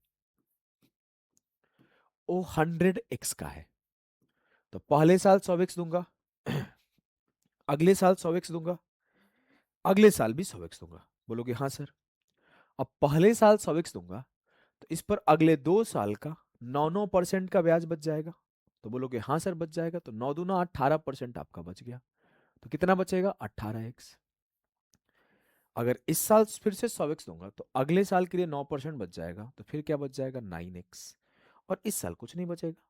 वो 100x का है, तो पहले साल 100x दूंगा, अगले साल 100x दूंगा, अगले साल भी 100x दूंगा। बोलोगे हाँ सर। अब पहले साल 100x दूंगा तो इस पर अगले 2 साल का 9% का ब्याज बच जाएगा। तो बोलोगे हाँ सर बच जाएगा, तो 9 दूना 18% आपका बच गया। तो कितना बचेगा? 18x। अगर इस साल फिर से 100x दूंगा तो अगले साल के लिए 9% बच जाएगा, तो फिर क्या बच जाएगा? 9x। और इस साल कुछ नहीं बचेगा।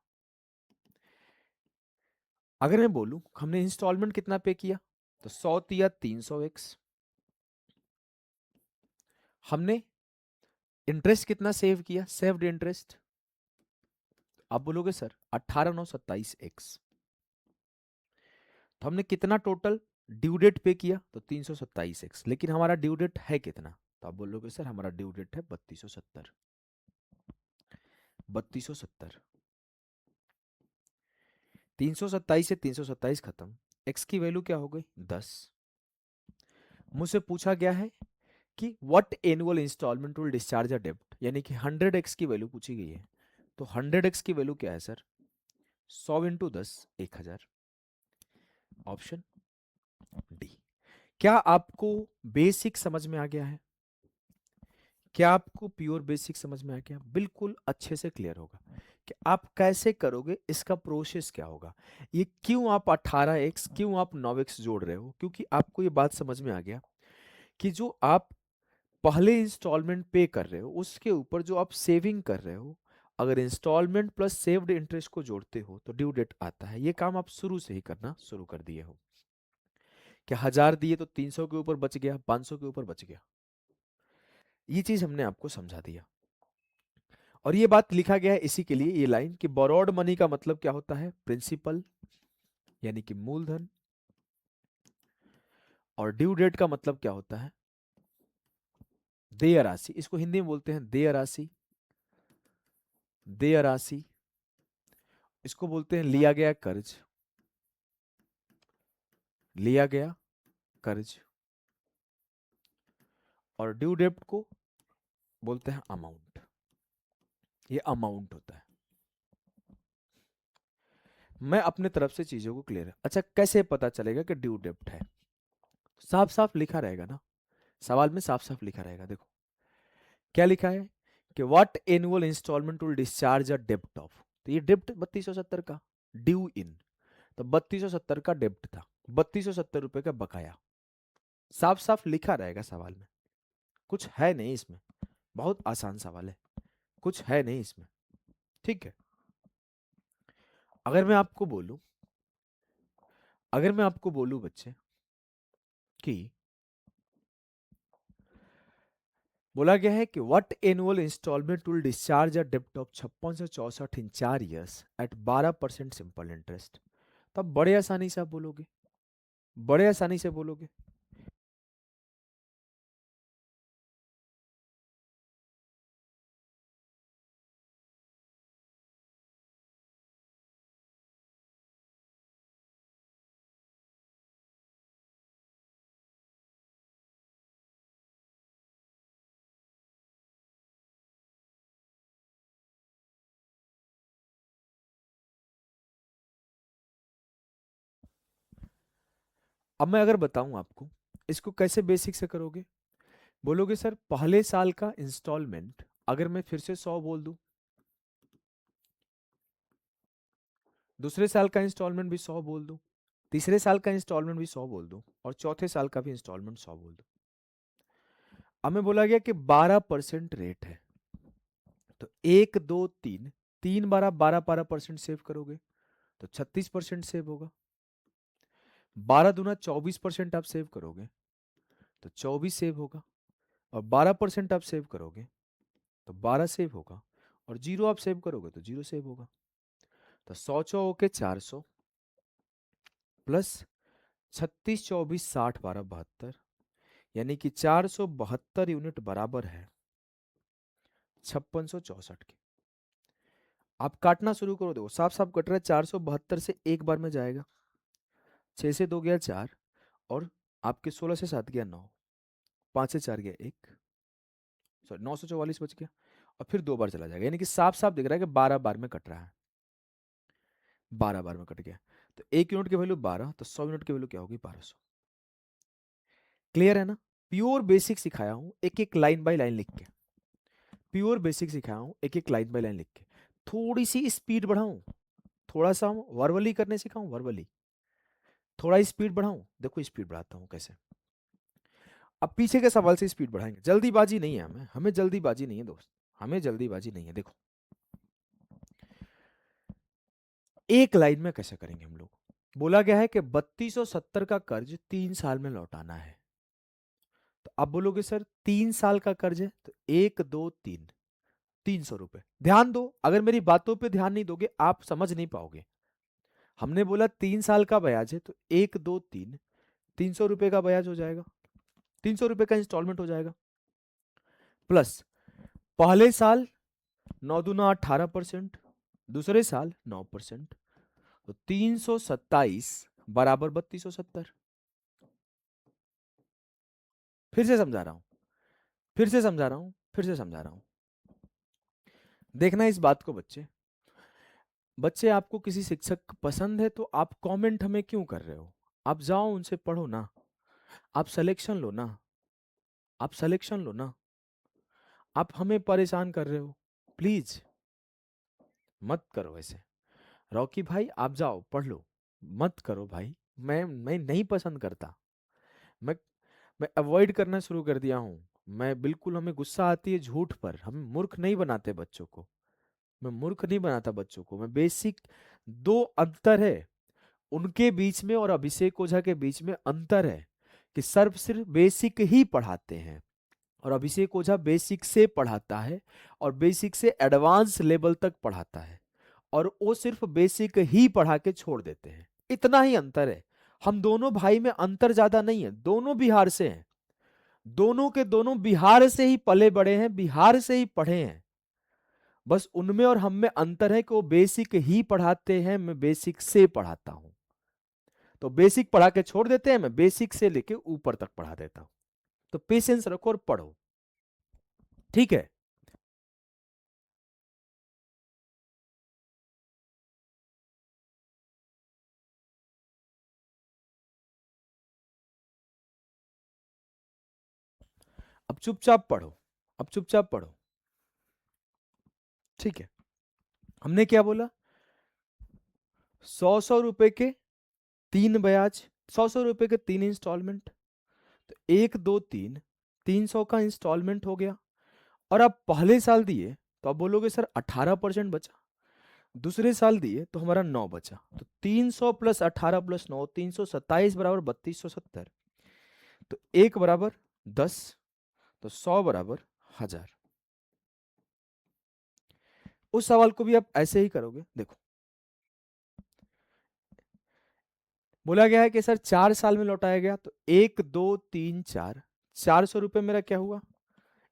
अगर मैं बोलूं हमने इंस्टॉलमेंट कितना पे किया, तो 100 दिया 300x। हमने इंटरेस्ट कितना सेव किया, सेव्ड इंटरेस्ट, आप बोलोगे सर 18,927x। तो हमने कितना टोटल ड्यू डेट पे किया, तो 327x। लेकिन हमारा ड्यू डेट है कितना, तो आप बोलोगे सर हमारा ड्यू डेट है 3270। 3270। 327 से 327 खत्म, x की वैल्यू क्या हो गई? 10। मुझसे पूछा गया है कि what annual installment will discharge a डेब्ट, यानी कि 100x की वैल्यू पूछी गई है। तो 100x की वैल्यू क्या है सर? 100 इंटू 10, 1000। Option D. क्या आपको बेसिक समझ में आ गया है? क्या आपको प्योर बेसिक समझ में आ गया? बिल्कुल अच्छे से क्लियर होगा कि आप कैसे करोगे, इसका प्रोसेस क्या होगा। ये क्यों आप 18x, क्यों आप 9x जोड़ रहे हो, क्योंकि आपको ये बात समझ में आ गया कि जो आप पहले इंस्टॉलमेंट पे कर रहे हो उसके ऊपर जो आप सेविंग कर रहे हो, अगर इंस्टॉलमेंट प्लस सेव्ड इंटरेस्ट को जोड़ते हो तो ड्यू डेट आता है। ये काम आप शुरू से ही करना शुरू कर दिए हो। क्या 1000 दिए तो 300 के ऊपर बच गया, 500 के ऊपर बच गया। ये चीज हमने आपको समझा दिया। और ये बात लिखा गया है इसी के लिए, ये लाइन कि बोरोड मनी का मतलब क्या होता है? प्रिंसिपल, यानी कि मूलधन। और ड्यू डेट का मतलब क्या होता है? देय राशि। इसको हिंदी में बोलते हैं देय राशि। देय राशि। इसको बोलते हैं लिया गया कर्ज। लिया गया कर्ज। और ड्यू डेट को बोलते हैं अमाउंट। ये अमाउंट होता है। मैं अपने तरफ से चीजों को क्लियर है। अच्छा, कैसे पता चलेगा कि ड्यू डेट है? साफ साफ लिखा रहेगा ना, सवाल में साफ साफ लिखा रहेगा। देखो क्या लिखा है कि what annual installment will discharge a डेब्ट ऑफ। तो ये डेब्ट 3270 का ड्यू इन, तो 3270 का डेब्ट था, 3270 रुपए का बकाया। साफ साफ लिखा रहेगा सवाल में, कुछ है नहीं इसमें। बहुत आसान सवाल है, कुछ है नहीं इसमें। ठीक है। अगर मैं आपको बोलूं, अगर मैं आपको बोलूं बच्चे कि बोला गया है कि what annual installment will discharge a डेब्ट of 5664 in 4 years at 12% simple interest, तब बड़े आसानी से आप बोलोगे, बड़े आसानी से बोलोगे। अब मैं अगर बताऊं आपको इसको कैसे बेसिक से करोगे, बोलोगे सर पहले साल का इंस्टॉलमेंट अगर मैं फिर से 100 बोल दूं, दूसरे साल का इंस्टॉलमेंट भी 100 बोल दूं, तीसरे साल का इंस्टॉलमेंट भी 100 बोल दूं, और चौथे साल का भी इंस्टॉलमेंट 100 बोल दूं। अब मैं बोला गया कि 12% रेट है, तो 1 2 3, 3 बार आप 12 12% सेव करोगे तो 36% सेव होगा। 12 दूना 24% आप सेव करोगे तो 24 सेव होगा। और 12% आप सेव करोगे तो 12 सेव होगा। और जीरो आप सेव करोगे तो जीरो सेव होगा। तो 100 के 400 प्लस 36 24 60 12 72, यानी कि 472 यूनिट बराबर है 5664 के। आप काटना शुरू करो, देखो साफ साफ कट रहा है। 472 से एक बार में जाएगा, 6 से 2 गया 4, और आपके 16 से 7 गया 9, 5 से 4 गया 1, सॉरी 944 बच गया। और फिर 2 बार चला जाएगा, यानी कि साफ साफ दिख रहा है कि 12 बार में कट रहा है। 12 बार में कट गया। तो 1 यूनिट की वैल्यू 12, तो 100 यूनिट की वैल्यू क्या होगी? 1200। क्लियर है ना? प्योर बेसिक सिखाया हूं एक एक लाइन बाय लाइन लिख के, प्योर बेसिक सिखाया हूं एक एक लाइन बाय लाइन लिख के। थोड़ी सी स्पीड बढ़ाऊं, थोड़ा सा वर्बली करने सिखाऊं, वर्बली थोड़ा स्पीड बढ़ाऊं, देखो स्पीड बढ़ाता हूं कैसे। अब पीछे के सवाल से स्पीड बढ़ाएंगे, जल्दीबाजी नहीं है हमें, हमें जल्दीबाजी नहीं है दोस्त, हमें जल्दीबाजी नहीं है। देखो एक लाइन में कैसे करेंगे हम लोग। बोला गया है कि 3270 का कर्ज 3 साल में लौटाना है। तो आप बोलोगे सर 3 साल का कर्ज है, तो 1 2 3, 300 रुपए। ध्यान दो, अगर मेरी बातों पे ध्यान नहीं दोगे आप समझ नहीं पाओगे। हमने बोला 3 साल का ब्याज है, तो 1 2 3, 300 रुपए का ब्याज हो जाएगा, 300 रुपए का इंस्टॉलमेंट हो जाएगा। प्लस पहले साल 9 दूना 18%, दूसरे साल 9%, तो 327 बराबर 3270। फिर से समझा रहा हूं, फिर से समझा रहा हूं, फिर से समझा रहा हूं। देखना इस बात को बच्चे, बच्चे आपको किसी शिक्षक पसंद है तो आप कमेंट हमें क्यों कर रहे हो? आप जाओ उनसे पढ़ो ना, आप सिलेक्शन लो ना, आप सिलेक्शन लो ना, आप हमें परेशान कर रहे हो। प्लीज मत करो ऐसे। रॉकी भाई आप जाओ पढ़ लो, मत करो भाई। मैं नहीं पसंद करता, मैं मैं अवॉइड करना शुरू कर दिया हूँ। मैं बिल्कुल, हमें गुस्सा आती है झूठ पर, हम मूर्ख नहीं बनाते बच्चों को, मैं मूर्ख नहीं बनाता बच्चों को, मैं बेसिक। दो अंतर है उनके बीच में और अभिषेक ओझा के बीच में, अंतर है कि सर सिर्फ बेसिक ही पढ़ाते हैं और अभिषेक ओझा बेसिक से पढ़ाता है और बेसिक से एडवांस लेवल तक पढ़ाता है, और वो सिर्फ बेसिक ही पढ़ा के छोड़ देते हैं। इतना ही अंतर है। हम दोनों भाई में अंतर ज्यादा नहीं है, दोनों बिहार से हैं, दोनों के दोनों बिहार से ही पले बड़े हैं, बिहार से ही पढ़े हैं। बस उनमें और हम में अंतर है कि वो बेसिक ही पढ़ाते हैं, मैं बेसिक से पढ़ाता हूं। तो बेसिक पढ़ा के छोड़ देते हैं, मैं बेसिक से लेके ऊपर तक पढ़ा देता हूं। तो पेशेंस रखो और पढ़ो, ठीक है। अब चुपचाप पढ़ो, अब चुपचाप पढ़ो, ठीक है। हमने क्या बोला, 100 100 रुपए के 3 ब्याज, 100 100 रुपए के 3 इंस्टॉलमेंट, तो 1 2 3, 300 का इंस्टॉलमेंट हो गया। और आप पहले साल दिए तो आप बोलोगे सर 18% बचा, दूसरे साल दिए तो हमारा 9 बचा, तो 300 प्लस 18 प्लस 9, 327 बराबर 3270। तो 1 बराबर 10, तो 100 बराबर 1000। उस सवाल को भी आप ऐसे ही करोगे। देखो बोला गया है कि सर 4 साल में लौटाया गया, तो 1 2 3 4, 400 रुपये मेरा क्या हुआ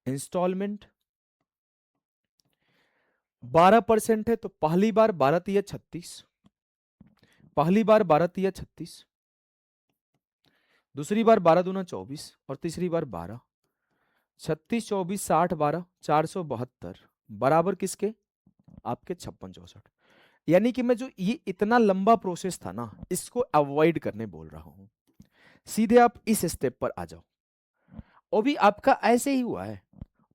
इंस्टॉलमेंट। 12% है तो पहली बार 12 तिया 36, पहली बार 12 तिया 36, दूसरी बार 12 दूना 24 और तीसरी बार 12। 36 24 60 12, 472 बराबर किसके, आपके 56 64। यानी कि मैं जो ये इतना लंबा प्रोसेस था ना, इसको अवॉइड करने बोल रहा हूं। सीधे आप इस स्टेप पर आ जाओ, और भी आपका ऐसे ही हुआ है।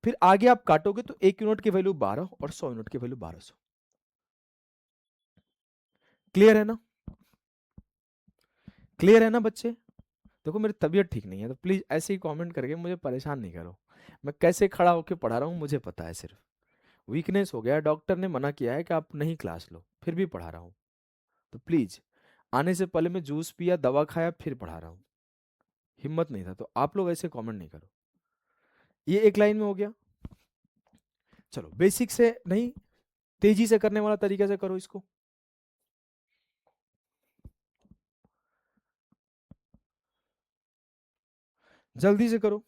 फिर आगे आप काटोगे तो 1 यूनिट की वैल्यू 12 और 100 यूनिट की वैल्यू 1200। क्लियर है ना, क्लियर है ना बच्चे? देखो मेरी तबीयत ठीक नहीं है, तो प्लीज ऐसे ही कमेंट करके मुझे परेशान नहीं करो। मैं कैसे खड़ा होकर पढ़ा रहा हूँ मुझे पता है, सिर्फ वीकनेस हो गया, डॉक्टर ने मना किया है कि आप नहीं क्लास लो, फिर भी पढ़ा रहा हूँ। तो प्लीज, आने से पहले मैं जूस पिया, दवा खाया, फिर पढ़ा रहा हूँ। हिम्मत नहीं था, तो आप लोग ऐसे कमेंट नहीं करो। ये एक लाइन में हो गया। चलो बेसिक से नहीं, तेजी से करने वाला तरीके से करो इसको। जल्दी से करो।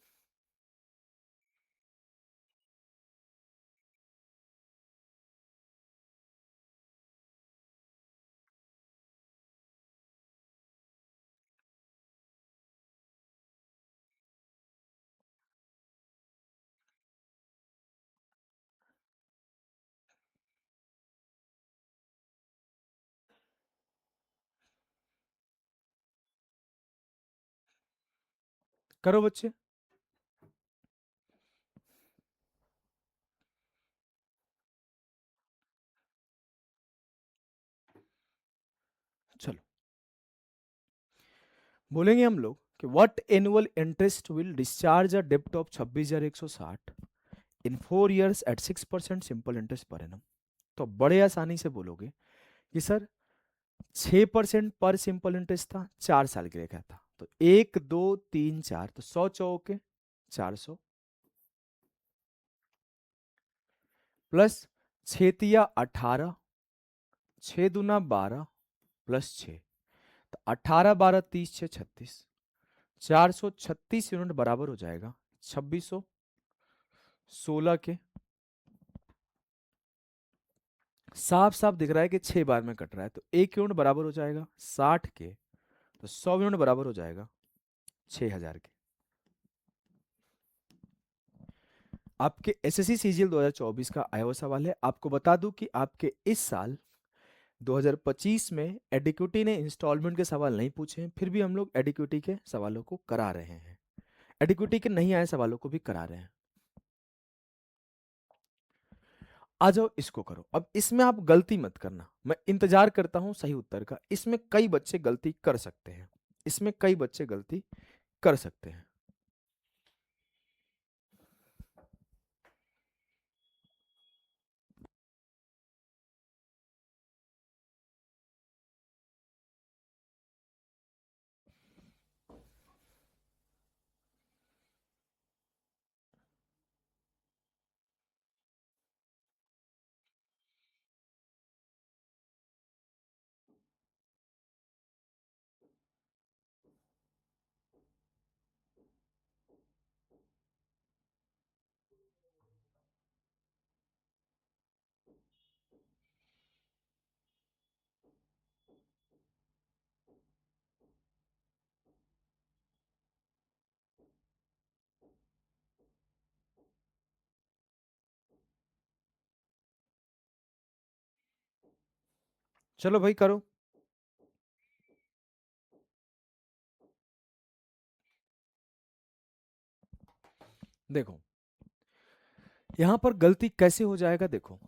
करो बच्चे। चलो बोलेंगे हम लोग कि what annual interest will discharge a डेप्ट of 26,160 in 4 years at 6% simple interest per annum. तो बड़े आसानी से बोलोगे कि सर 6% पर सिंपल इंटरेस्ट था, 4 साल के लिए क्या था, तो 1 2 3 4, तो 100 चौके 400 प्लस 6 तिया 18, 6 दूना 12 प्लस 6, तो 18 12 30 6 36, 436 यूनिट बराबर हो जाएगा 2616 के। साफ साफ दिख रहा है कि 6 बार में कट रहा है, तो 1 यूनिट बराबर हो जाएगा 60 के, तो 100 यूनिट बराबर हो जाएगा 6,000 के। आपके एसएससी सीजीएल 2024 का आया हुआ सवाल है। आपको बता दूं कि आपके इस साल 2025 में एडिक्विटी ने इंस्टॉलमेंट के सवाल नहीं पूछे हैं, फिर भी हम लोग एडिक्विटी के सवालों को करा रहे हैं, एडिक्विटी के नहीं आए सवालों को भी करा रहे हैं। आ जाओ इसको करो। अब इसमें आप गलती मत करना, मैं इंतजार करता हूं सही उत्तर का। इसमें कई बच्चे गलती कर सकते हैं, इसमें कई बच्चे गलती कर सकते हैं। चलो भाई करो। देखो यहां पर गलती कैसे हो जाएगा, देखो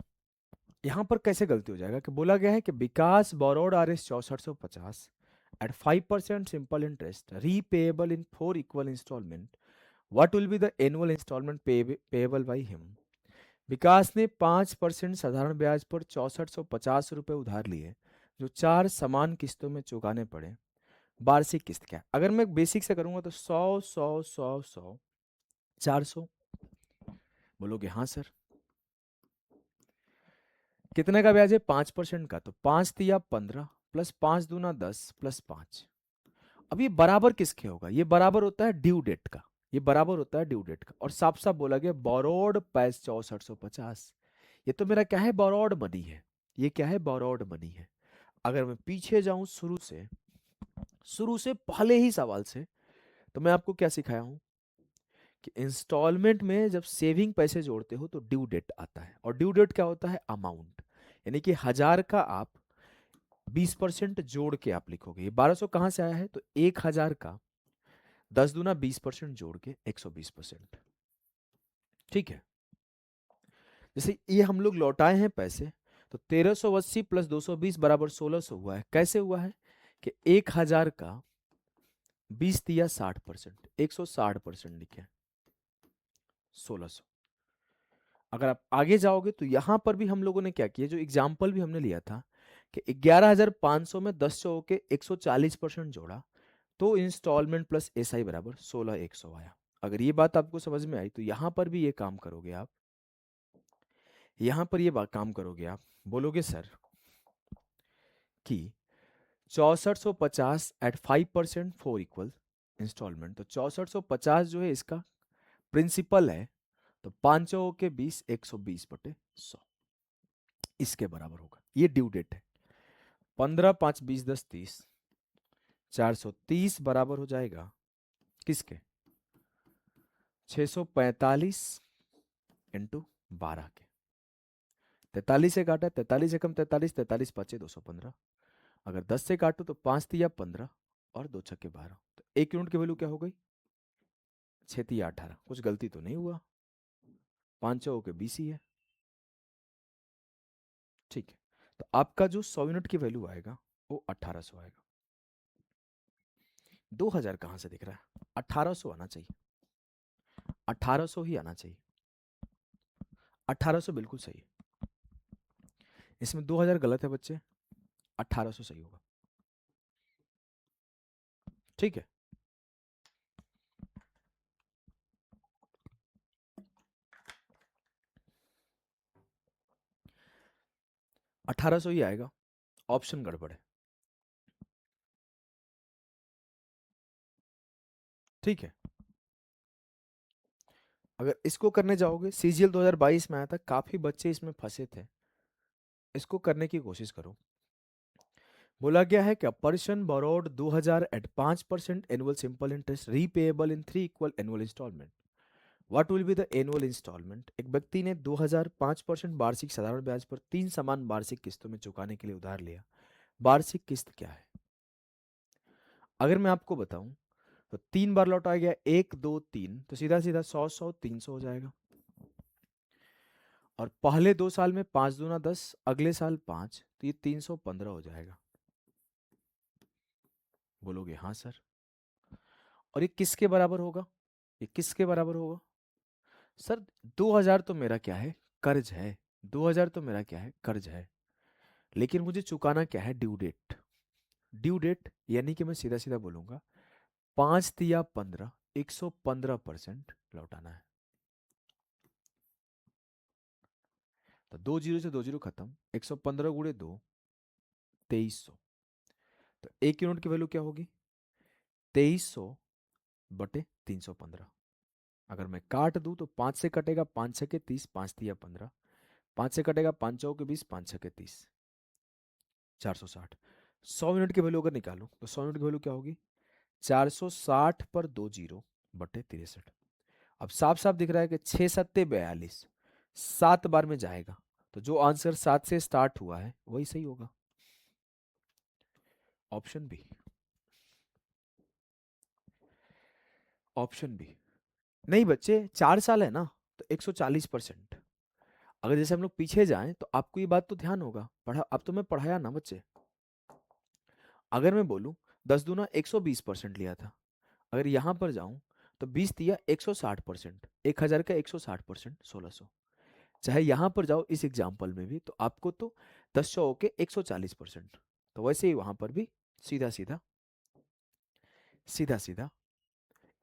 यहां पर कैसे गलती हो जाएगा कि बोला गया है कि Vikas borrowed RS 6450 at 5% simple interest repayable in 4 equal installment, what will be the annual installment payable by him. Vikas ने 5% साधारण ब्याज पर 6450 रुपये उधार लिए, जो 4 समान किस्तों में चुकाने पड़े। वार्षिक किस्त क्या है? अगर मैं बेसिक से करूंगा तो 100 100 100 100 400। बोलोगे हाँ सर। कितने का ब्याज है? 5% का, तो 5 तिया 15 प्लस 5 दूना 10 प्लस 5। अब ये बराबर किसके होगा? ये बराबर होता है ड्यू डेट का, ये बराबर होता है ड्यू डेट का। और साफ साफ बोला गया बोरोड पैस 6450, ये तो मेरा क्या है? बोरोड मनी है। ये क्या है? बोरोड मनी है। अगर मैं पीछे जाऊं शुरू से पहले ही सवाल से, तो मैं आपको क्या सिखाया हूं कि इंस्टॉलमेंट में जब सेविंग पैसे जोड़ते हो तो ड्यू डेट आता है, और ड्यू डेट क्या होता है? अमाउंट। यानी कि 1000 का आप 20% जोड़ के आप लिखोगे। ये 1200 कहां से आया है? तो 1000 का 10 दूना 20% जोड़ के 120%। ठीक है। जैसे ये हम लोग लौटाए हैं पैसे, तो 1380 प्लस 220 बराबर 1600 हुआ है। कैसे हुआ है कि 1000 का 20 तिया 60%, 160% लिखे 1600। अगर आप आगे जाओगे तो यहां पर भी हम लोगों ने क्या किया, जो एग्जाम्पल भी हमने लिया था कि 11,500 में 10 सौ के 140% जोड़ा, तो इंस्टॉलमेंट प्लस एसआई बराबर 16,100 आया। अगर ये बात आपको समझ में आई तो यहां पर भी ये काम करोगे आप, यहां पर ये काम करोगे आप। बोलोगे सर कि 6450 एट 5% 4 इंस्टॉलमेंट, तो 6450 जो है इसका प्रिंसिपल है, तो 5 के 20 120/100 इसके बराबर होगा। ये ड्यू डेट है। 15 5 20 10 30, 430 बराबर हो जाएगा किसके? 645 इंटू 12 के। 43 से काटा, 43 से कम 43, 43 पचे 215। अगर 10 से काटो तो 5 तिया 15 और 2 छक्के 12, तो 1 यूनिट की वैल्यू क्या हो गई? 6 तिया 18। कुछ गलती तो नहीं हुआ? 5 के 20 ही है। ठीक है। तो आपका जो 100 यूनिट की वैल्यू आएगा वो 1800 आएगा। 2000 कहाँ से दिख रहा है? 1800 आना चाहिए, 1800 ही आना चाहिए, 1800 बिल्कुल सही है। इसमें 2000 गलत है बच्चे, 1800 सही होगा। ठीक है, 1800 ही आएगा, ऑप्शन गड़बड़ है। ठीक है, अगर इसको करने जाओगे, सीजीएल 2022 में आया था, काफी बच्चे इसमें फंसे थे, इसको करने की कोशिश करो। बोला गया है कि a person borrowed 2000 at 5% annual simple interest repayable in 3 equal annual installment, what will be the annual installment. एक व्यक्ति ने 2000 5% वार्षिक साधारण ब्याज पर 3 समान वार्षिक किस्तों में चुकाने के लिए उधार लिया, वार्षिक किस्त क्या है? अगर मैं आपको बताऊं तो 3 बार लौटाया गया, 1 2 3, तो सीधा सीधा 100 100 300 हो जाएगा। और पहले 2 साल में 5 दूना 10, अगले साल 5, तो ये 315 हो जाएगा। बोलोगे हाँ सर। और ये किसके बराबर होगा? ये किसके बराबर होगा सर? 2000 तो मेरा क्या है, कर्ज है। 2000 तो मेरा क्या है, कर्ज है। लेकिन मुझे चुकाना क्या है, ड्यू डेट। ड्यू डेट यानी कि मैं सीधा सीधा बोलूंगा 5 दिया 15, 115% लौटाना है। तो 2 जीरो से 2 जीरो खत्म, 115 गुणे 2, 2300। तो एक यूनिट की वैल्यू क्या होगी? 2300 बटे 315। अगर मैं काट दूं तो 5 से कटेगा, 5 छके 30, 5 दिया 15, 5 से कटेगा, 5 चौके 20, 5 छके 30, 460। 100 यूनिट की वैल्यू अगर निकालूं तो 100 यूनिट की वैल्यू क्या होगी? 460 पर 2 जीरो बटे 63। अब साफ साफ दिख रहा है कि 6 सत्ते 42, 7 बार में जाएगा, तो जो आंसर 7 से स्टार्ट हुआ है वही सही होगा, ऑप्शन बी। Option B. नहीं बच्चे, 4 साल है ना, तो 140%। अगर जैसे हम लोग पीछे जाएं तो आपको ये बात तो ध्यान होगा, पढ़ा अब तो मैं पढ़ाया ना बच्चे। अगर मैं बोलूं 10 दूना 120% लिया था, अगर यहां पर जाऊं तो 20 दिया 160%, 1000 का 160%, 1600। चाहे यहां पर जाओ इस एग्जाम्पल में भी, तो आपको तो 10 सौ के 140%, तो वैसे ही वहां पर भी सीधा सीधा सीधा सीधा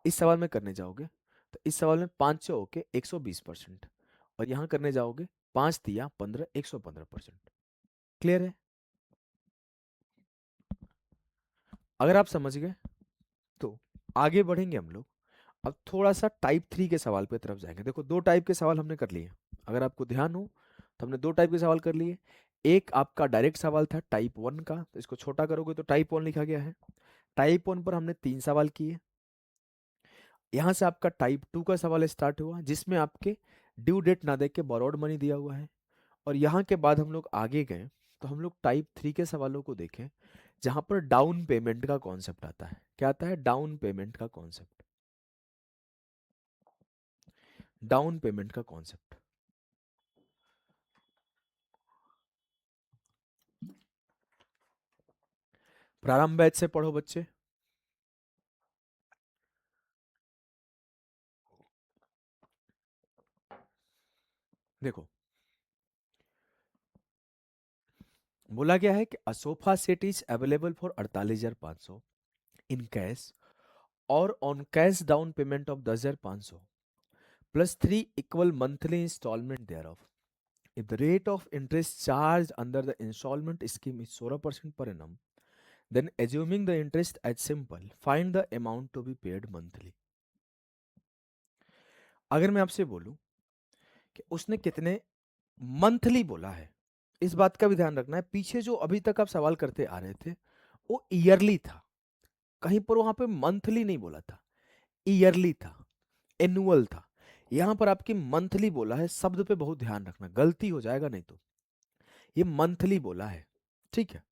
इस सवाल में करने जाओगे तो इस सवाल में 500 के 120%, और यहां करने जाओगे 5 दिया 15, 115%। क्लियर है? अगर आप समझ गए तो आगे बढ़ेंगे हम लोग। अब थोड़ा सा टाइप 3 के सवाल पे तरफ जाएंगे। देखो 2 टाइप के सवाल हमने कर लिए, अगर आपको ध्यान हो तो हमने 2 टाइप के सवाल कर लिए। एक आपका डायरेक्ट सवाल था टाइप 1 का, तो इसको छोटा करोगे तो टाइप 1 लिखा गया है। टाइप 1 पर हमने 3 सवाल किए। यहाँ से आपका टाइप 2 का सवाल स्टार्ट हुआ, जिसमें आपके ड्यू डेट ना देख के बोरोड मनी दिया हुआ है। और यहाँ के बाद हम लोग आगे गए तो हम लोग टाइप 3 के सवालों को देखें, जहां पर डाउन पेमेंट का कॉन्सेप्ट आता है। क्या आता है? डाउन पेमेंट का कॉन्सेप्ट। डाउन पेमेंट का कॉन्सेप्ट। प्रारंभ बैच से पढ़ो बच्चे। देखो बोला गया है कि sofa set is available for 48,500 in cash और on cash down payment of 10,500 plus 3 equal monthly installment there of. If the rate of interest charge under the installment scheme is 16% per annum, then assuming the interest as simple find the amount to be paid monthly. अगर मैं आपसे बोलूं कि उसने कितने monthly बोला है, इस बात का भी ध्यान रखना है। पीछे जो अभी तक आप सवाल करते आ रहे थे वो ईयरली था, कहीं पर वहां पे मंथली नहीं बोला था, ईयरली था, एनुअल था। यहां पर आपकी मंथली बोला है, शब्द पे बहुत ध्यान रखना, गलती हो जाएगा नहीं तो। ये मंथली बोला है, ठीक है।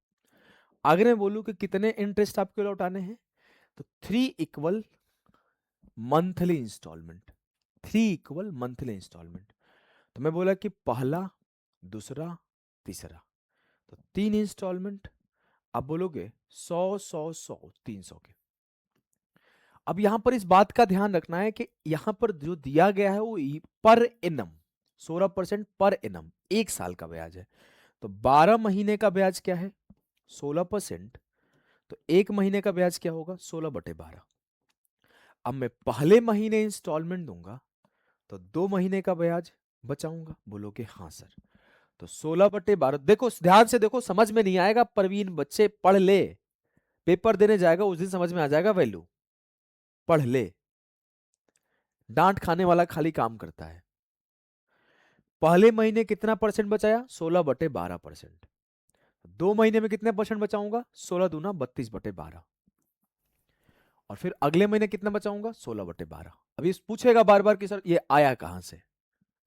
अगर मैं बोलूं कि कितने इंटरेस्ट आपको लौटाने हैं, तो 3 equal monthly instalment, 3 equal monthly instalment. तो मैं बोला कि पहला, दूसरा, तीसरा, तो 3 इंस्टॉलमेंट। आप बोलोगे 100 100 100 300 के। अब यहां पर इस बात का ध्यान रखना है कि यहां पर जो दिया गया है वो पर एनम 16% पर एनम, एक साल का ब्याज है। तो 12 महीने का ब्याज क्या है? 16%। तो एक महीने का ब्याज क्या होगा? 16/12। अब मैं पहले महीने इंस्टॉलमेंट दूंगा तो 2 महीने का ब्याज बचाऊंगा। बोलोगे हाँ सर। तो 16/12, देखो ध्यान से देखो, समझ में नहीं आएगा प्रवीण बच्चे पढ़ ले, पेपर देने जाएगा उस दिन समझ में आ जाएगा वैल्यू। पढ़ ले, डांट खाने वाला खाली काम करता है। पहले महीने कितना परसेंट बचाया? 16/12%। 2 महीने में कितने परसेंट बचाऊंगा? 16×2 = 32/12। और फिर अगले महीने कितना बचाऊंगा? 16/12। अभी पूछेगा बार बार कि सर ये आया कहां से,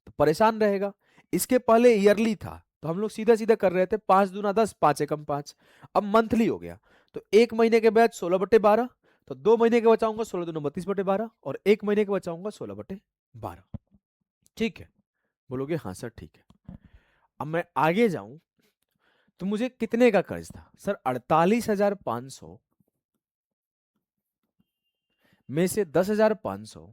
तो परेशान रहेगा। इसके पहले ईयरली था तो हम लोग सीधा सीधा कर रहे थे, 5×2 = 10, 5×1 = 5। अब मंथली हो गया तो एक महीने के बाद 16/12, तो 2 महीने के बचाऊंगा 16×2 = 32/12, और एक महीने के बचाऊंगा 16/12। ठीक है? बोलोगे हाँ सर ठीक है। अब मैं आगे जाऊं तो मुझे कितने का कर्ज था सर? 48,500 में से 10,500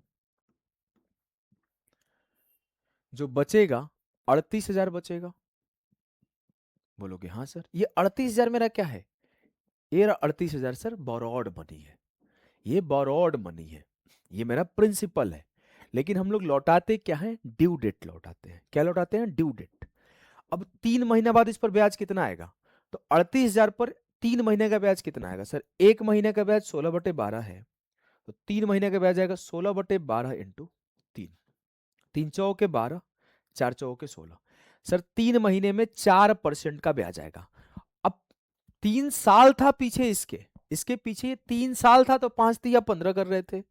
जो बचेगा, 38,000 बचेगा। बोलोगे हाँ सर। ये 38,000 मेरा क्या है? ये 38,000 सर बोरोड मनी है। ये बोरोड मनी है, ये मेरा प्रिंसिपल है। लेकिन हम लोग लौटाते क्या है? ड्यू डेट लौटाते हैं। क्या लौटाते हैं? Due date. अब 3 महीना बाद इस पर ब्याज कितना आएगा? तो 38,000 पर 3 महीने का ब्याज कितना आएगा सर? एक महीने का ब्याज 16/12 है, तो 3 महीने का ब्याज आएगा 16/12 इंटू 3। 3×4 = 12, 4×4 = 16। सर 3 महीने में 4% का ब्याज आएगा। अब 3 साल था पीछे, इसके इसके पीछे 3 साल था तो 5×3 = 15 कर रहे थे।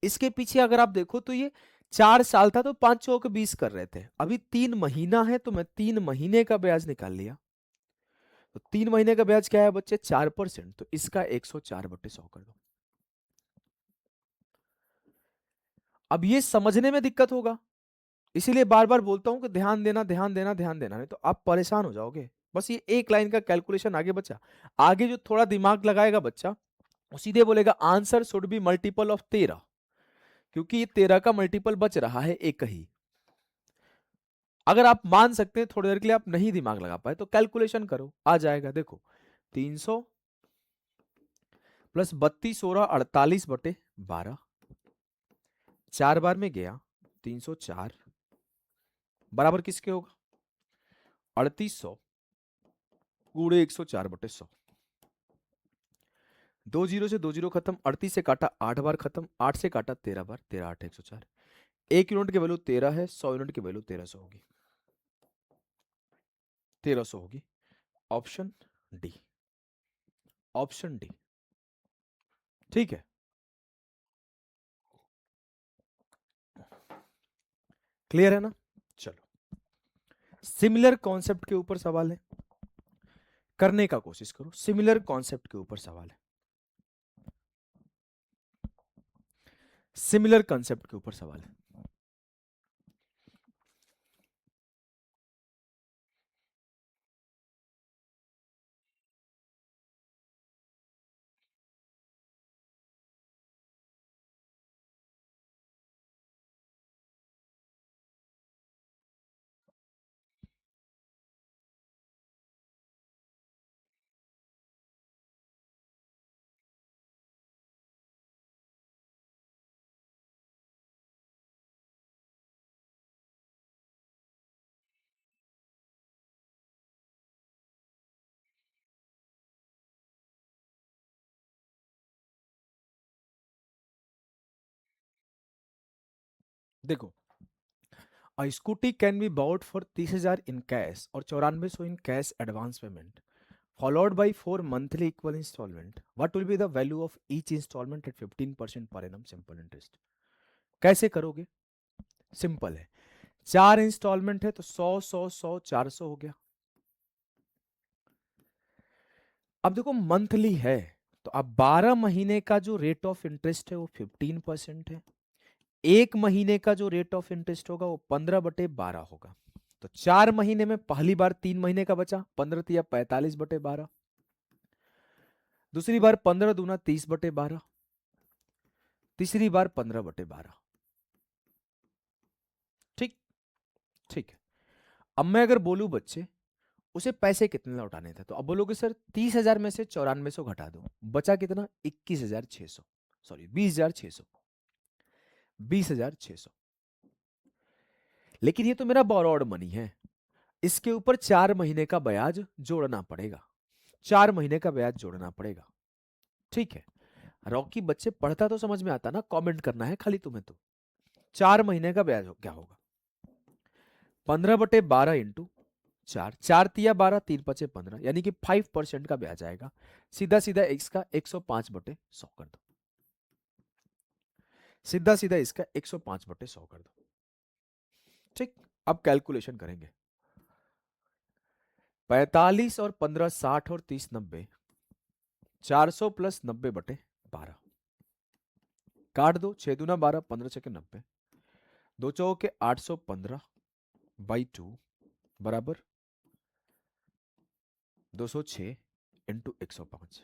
इसके पीछे अगर आप देखो तो ये 4 साल था तो 5×4 = 20 कर रहे थे। अभी 3 महीना है तो मैं 3 महीने का ब्याज निकाल लिया। तो 3 महीने का ब्याज क्या है बच्चे? 4%। तो इसका 104/100 कर दो। अब ये समझने में दिक्कत होगा, इसीलिए बार बार बोलता हूं कि ध्यान देना ध्यान देना ध्यान देना, नहीं तो आप परेशान हो जाओगे। बस ये एक लाइन का कैलकुलेशन आगे बचा। आगे जो थोड़ा दिमाग लगाएगा बच्चा वो सीधे बोलेगा answer should be multiple of 13, क्योंकि ये 13 का मल्टीपल बच रहा है एक ही। अगर आप मान सकते हैं थोड़ी देर के लिए आप नहीं दिमाग लगा पाए तो कैलकुलेशन करो, आ जाएगा। देखो 300 प्लस 32 16 48/12, 4 बार में गया 304, बराबर किसके होगा? 3800 गुणे 104/100। 2 जीरो से 2 जीरो खत्म, 38 से काटा 8 बार खत्म, 8 से काटा 13 बार, 13×8 = 104। 1 यूनिट की वैल्यू 13 है, 100 यूनिट की वैल्यू 1300 होगी। 1300 होगी। Option D, option D. ठीक है, क्लियर है ना? चलो, सिमिलर कॉन्सेप्ट के ऊपर सवाल है, करने का कोशिश करो। सिमिलर कॉन्सेप्ट के ऊपर सवाल है, सिमिलर कॉन्सेप्ट के ऊपर सवाल है। देखो, scooty can be bought for 30,000 in cash और 9400 in cash advance payment followed by 4 monthly equal installment. What will be the value of each installment at 15% per annum simple interest? कैसे करोगे? Simple है, 4 instalment है तो 100 100 100 400 हो गया। अब देखो मंथली है तो अब 12 महीने का जो रेट ऑफ इंटरेस्ट है वो 15% है। एक महीने का जो रेट ऑफ इंटरेस्ट होगा वो 15/12 होगा। तो 4 महीने में पहली बार 3 महीने का बचा, 15×3 = 45/12। दूसरी बार 15 दूना 30/12, तीसरी बार 15/12। ठीक। ठीक है। अब मैं अगर बोलूं बच्चे उसे पैसे कितने लौटाने थे, तो अब बोलोगे सर 30,000 में से 9400 घटा दो, बचा कितना? 21,600, सॉरी 20,600, 20,600। लेकिन ये तो मेरा बोरोड मनी है, इसके ऊपर 4 महीने का ब्याज जोड़ना पड़ेगा, 4 महीने का ब्याज जोड़ना पड़ेगा। ठीक है। रॉकी बच्चे पढ़ता तो समझ में आता ना, कमेंट करना है खाली तुम्हें तो। 4 महीने का ब्याज क्या होगा? 15/12 इंटू 4, 4 तिया 12, 3 5 15, यानी कि 5% का ब्याज आएगा। सीधा सीधा इसका 105/100 कर दो, सीधा सीधा इसका 105/100 कर दो। ठीक। अब कैलकुलेशन करेंगे। 45 और 15 60 और 30 90, 400 प्लस 90/12, काट दो, 6 दूना 12, 15 6 90, दो चौके 815/2 बराबर 206 इंटू 105।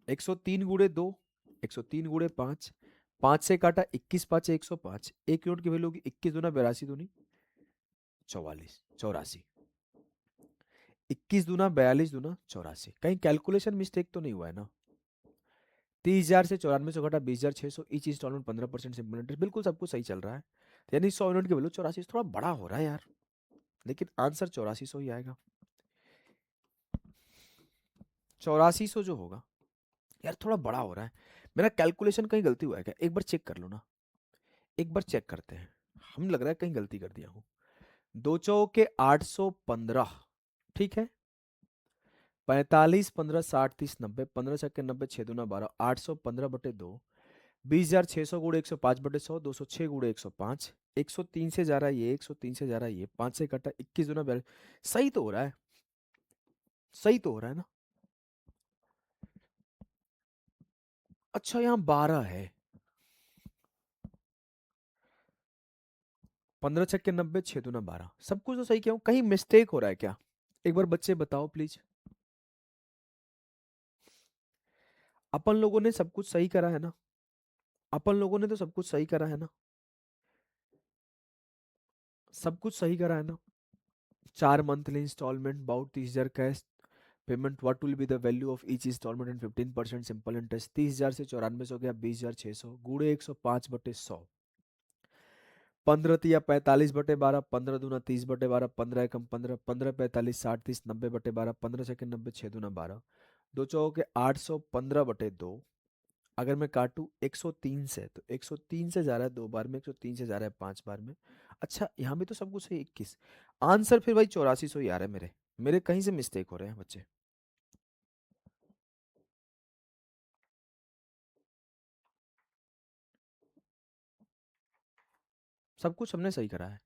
103 गुणे 2, 103 गुणे 5, 5 से काटा 21 5 105, एक यूनिट की वैल्यू होगी 21 दूना 82 दूनी 44, 84, 21 दूना 42 दूना 84। कहीं कैलकुलेशन मिस्टेक तो नहीं हुआ है ना? 30,000 से 9400 घटा 20,600, ईच इंस्टॉलमेंट 15% सिंपल इंटरेस्ट, बिल्कुल सब कुछ सही चल रहा है। यानी 100 यूनिट की वैल्यू 84, थोड़ा बड़ा हो रहा है यार, लेकिन आंसर 8400 ही आएगा। 8400 जो होगा यार, थोड़ा बड़ा हो रहा है। मेरा कैलकुलेशन कहीं गलती हुआ है क्या? एक बार चेक कर लो ना, एक बार चेक करते हैं। हम लग रहा है कहीं गलती कर दिया हूं। दो चौके 815, ठीक है। 45 15 60 30 90, 15 6 90, 6 दूना 12, 815/2, 20,600 गुणे 105/100, 206 गुणे 105, 103 से जा रहा है ये, 103 से जा रहा है ये, 5 से कटा 21 दूना 42। सही तो हो रहा है, सही तो हो रहा है ना? अच्छा यहाँ 12 है, 15 6 90, 6 दूना 12, सब कुछ तो सही किया हूँ, कहीं मिस्टेक हो रहा है क्या? एक बार बच्चे बताओ प्लीज। अपन लोगों ने सब कुछ सही करा है ना? अपन लोगों ने तो सब कुछ सही करा है ना? सब कुछ सही करा है ना? 4 monthly instalment, about 30,000 cash payment, what will be the value of each instalment and 15% simple interest. 30,000 से 9400 गया 20,600 गुणे 105/100, 15 तिया 45/12, 15 दूना 30/12, 15 एकम 15, 15 45 60 30 90/12, 15 6 90, 6 दूना 12, दो चौके 815/2। अगर मैं काटू 103 से, तो 103 से जा रहा है 2 बार में, 103 से जा रहा है 5 बार में। अच्छा यहाँ भी तो सब कुछ है 21, आंसर फिर भाई 8400 ही आ रहा है मेरे। मेरे कहीं से मिस्टेक हो रहे हैं बच्चे। सब कुछ हमने सही करा है।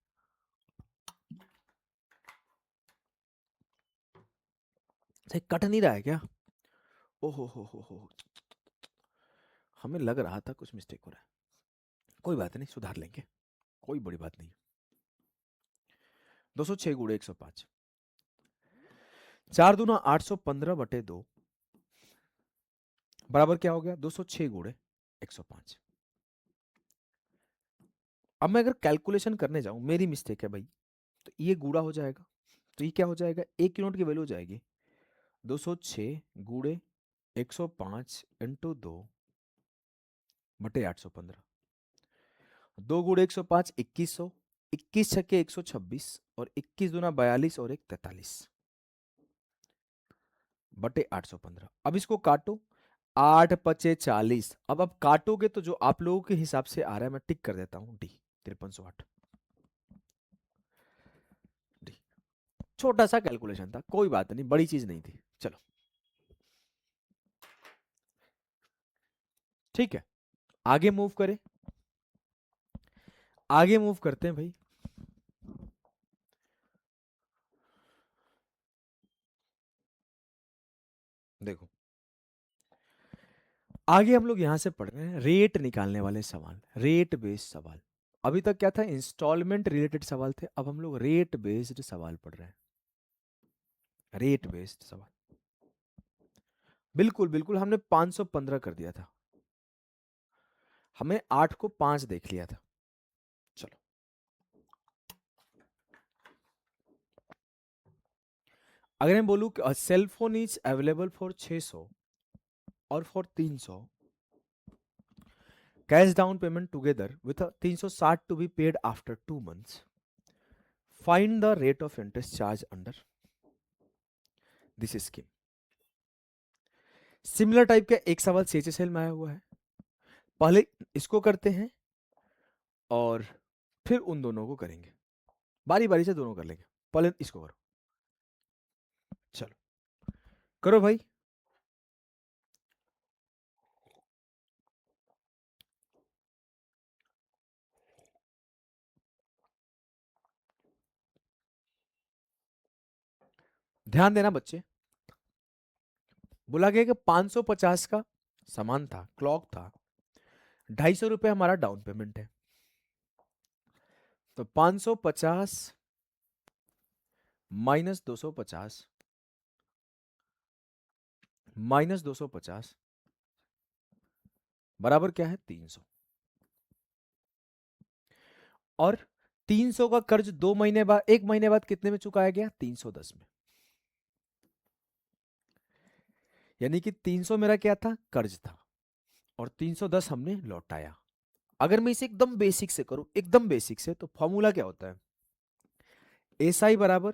सही कट नहीं रहा है क्या? ओहो हो, हमें लग रहा था कुछ मिस्टेक हो रहा है। कोई बात नहीं, सुधार लेंगे, कोई बड़ी बात नहीं। 206 गुणे 105, 4 दूना 815/2 बराबर क्या हो गया? 206 गुणे 105। अब मैं अगर कैलकुलेशन करने जाऊं, मेरी मिस्टेक है भाई, तो ये गुड़ा हो जाएगा, तो ये क्या हो जाएगा? एक यूनिट की वैल्यू हो जाएगी 206 गुणे 105 इंटू 2/815, 2 गुणे 105 2100, 21 छक्के 126, और 21 दूना 42 और 1 43/815। अब इसको काटो, 8 5 40। अब काटोगे तो जो आप लोगों के हिसाब से आ रहा है, मैं टिक कर देता हूं, डी 5308, डी। छोटा सा कैलकुलेशन था, कोई बात नहीं, बड़ी चीज नहीं थी। चलो ठीक है, आगे मूव करें, आगे मूव करते हैं भाई। देखो आगे हम लोग यहां से पढ़ रहे हैं रेट निकालने वाले सवाल, रेट बेस्ड सवाल। अभी तक क्या था? इंस्टॉलमेंट रिलेटेड सवाल थे, अब हम लोग रेट बेस्ड सवाल पढ़ रहे हैं, रेट बेस्ड सवाल। बिल्कुल बिल्कुल, हमने 515 कर दिया था, हमें 8 को 5 देख लिया था। चलो, अगर मैं बोलूं कि cell phone is available for 600 और for 300, cash down payment together with 360 to be paid after 2 months, find the rate of interest charge under this scheme. Similar type का एक सवाल सीएचएसएल में आया हुआ है, पहले इसको करते हैं और फिर उन दोनों को करेंगे, बारी बारी से दोनों कर लेंगे। पहले इसको करो, चलो करो भाई। ध्यान देना बच्चे, बोला गया कि 550 का सामान था, क्लॉक था, 250 रुपये हमारा डाउन पेमेंट है, तो 550 माइनस 250 माइनस 250 बराबर क्या है 300। और 300 का कर्ज 2 महीने बाद, 1 महीने बाद कितने में चुकाया गया 310 में, यानी कि 300 मेरा क्या था कर्ज था और 310 हमने लौटाया। अगर मैं इसे एकदम बेसिक से करूं, एकदम बेसिक से, तो फॉर्मूला क्या होता है, एस आई बराबर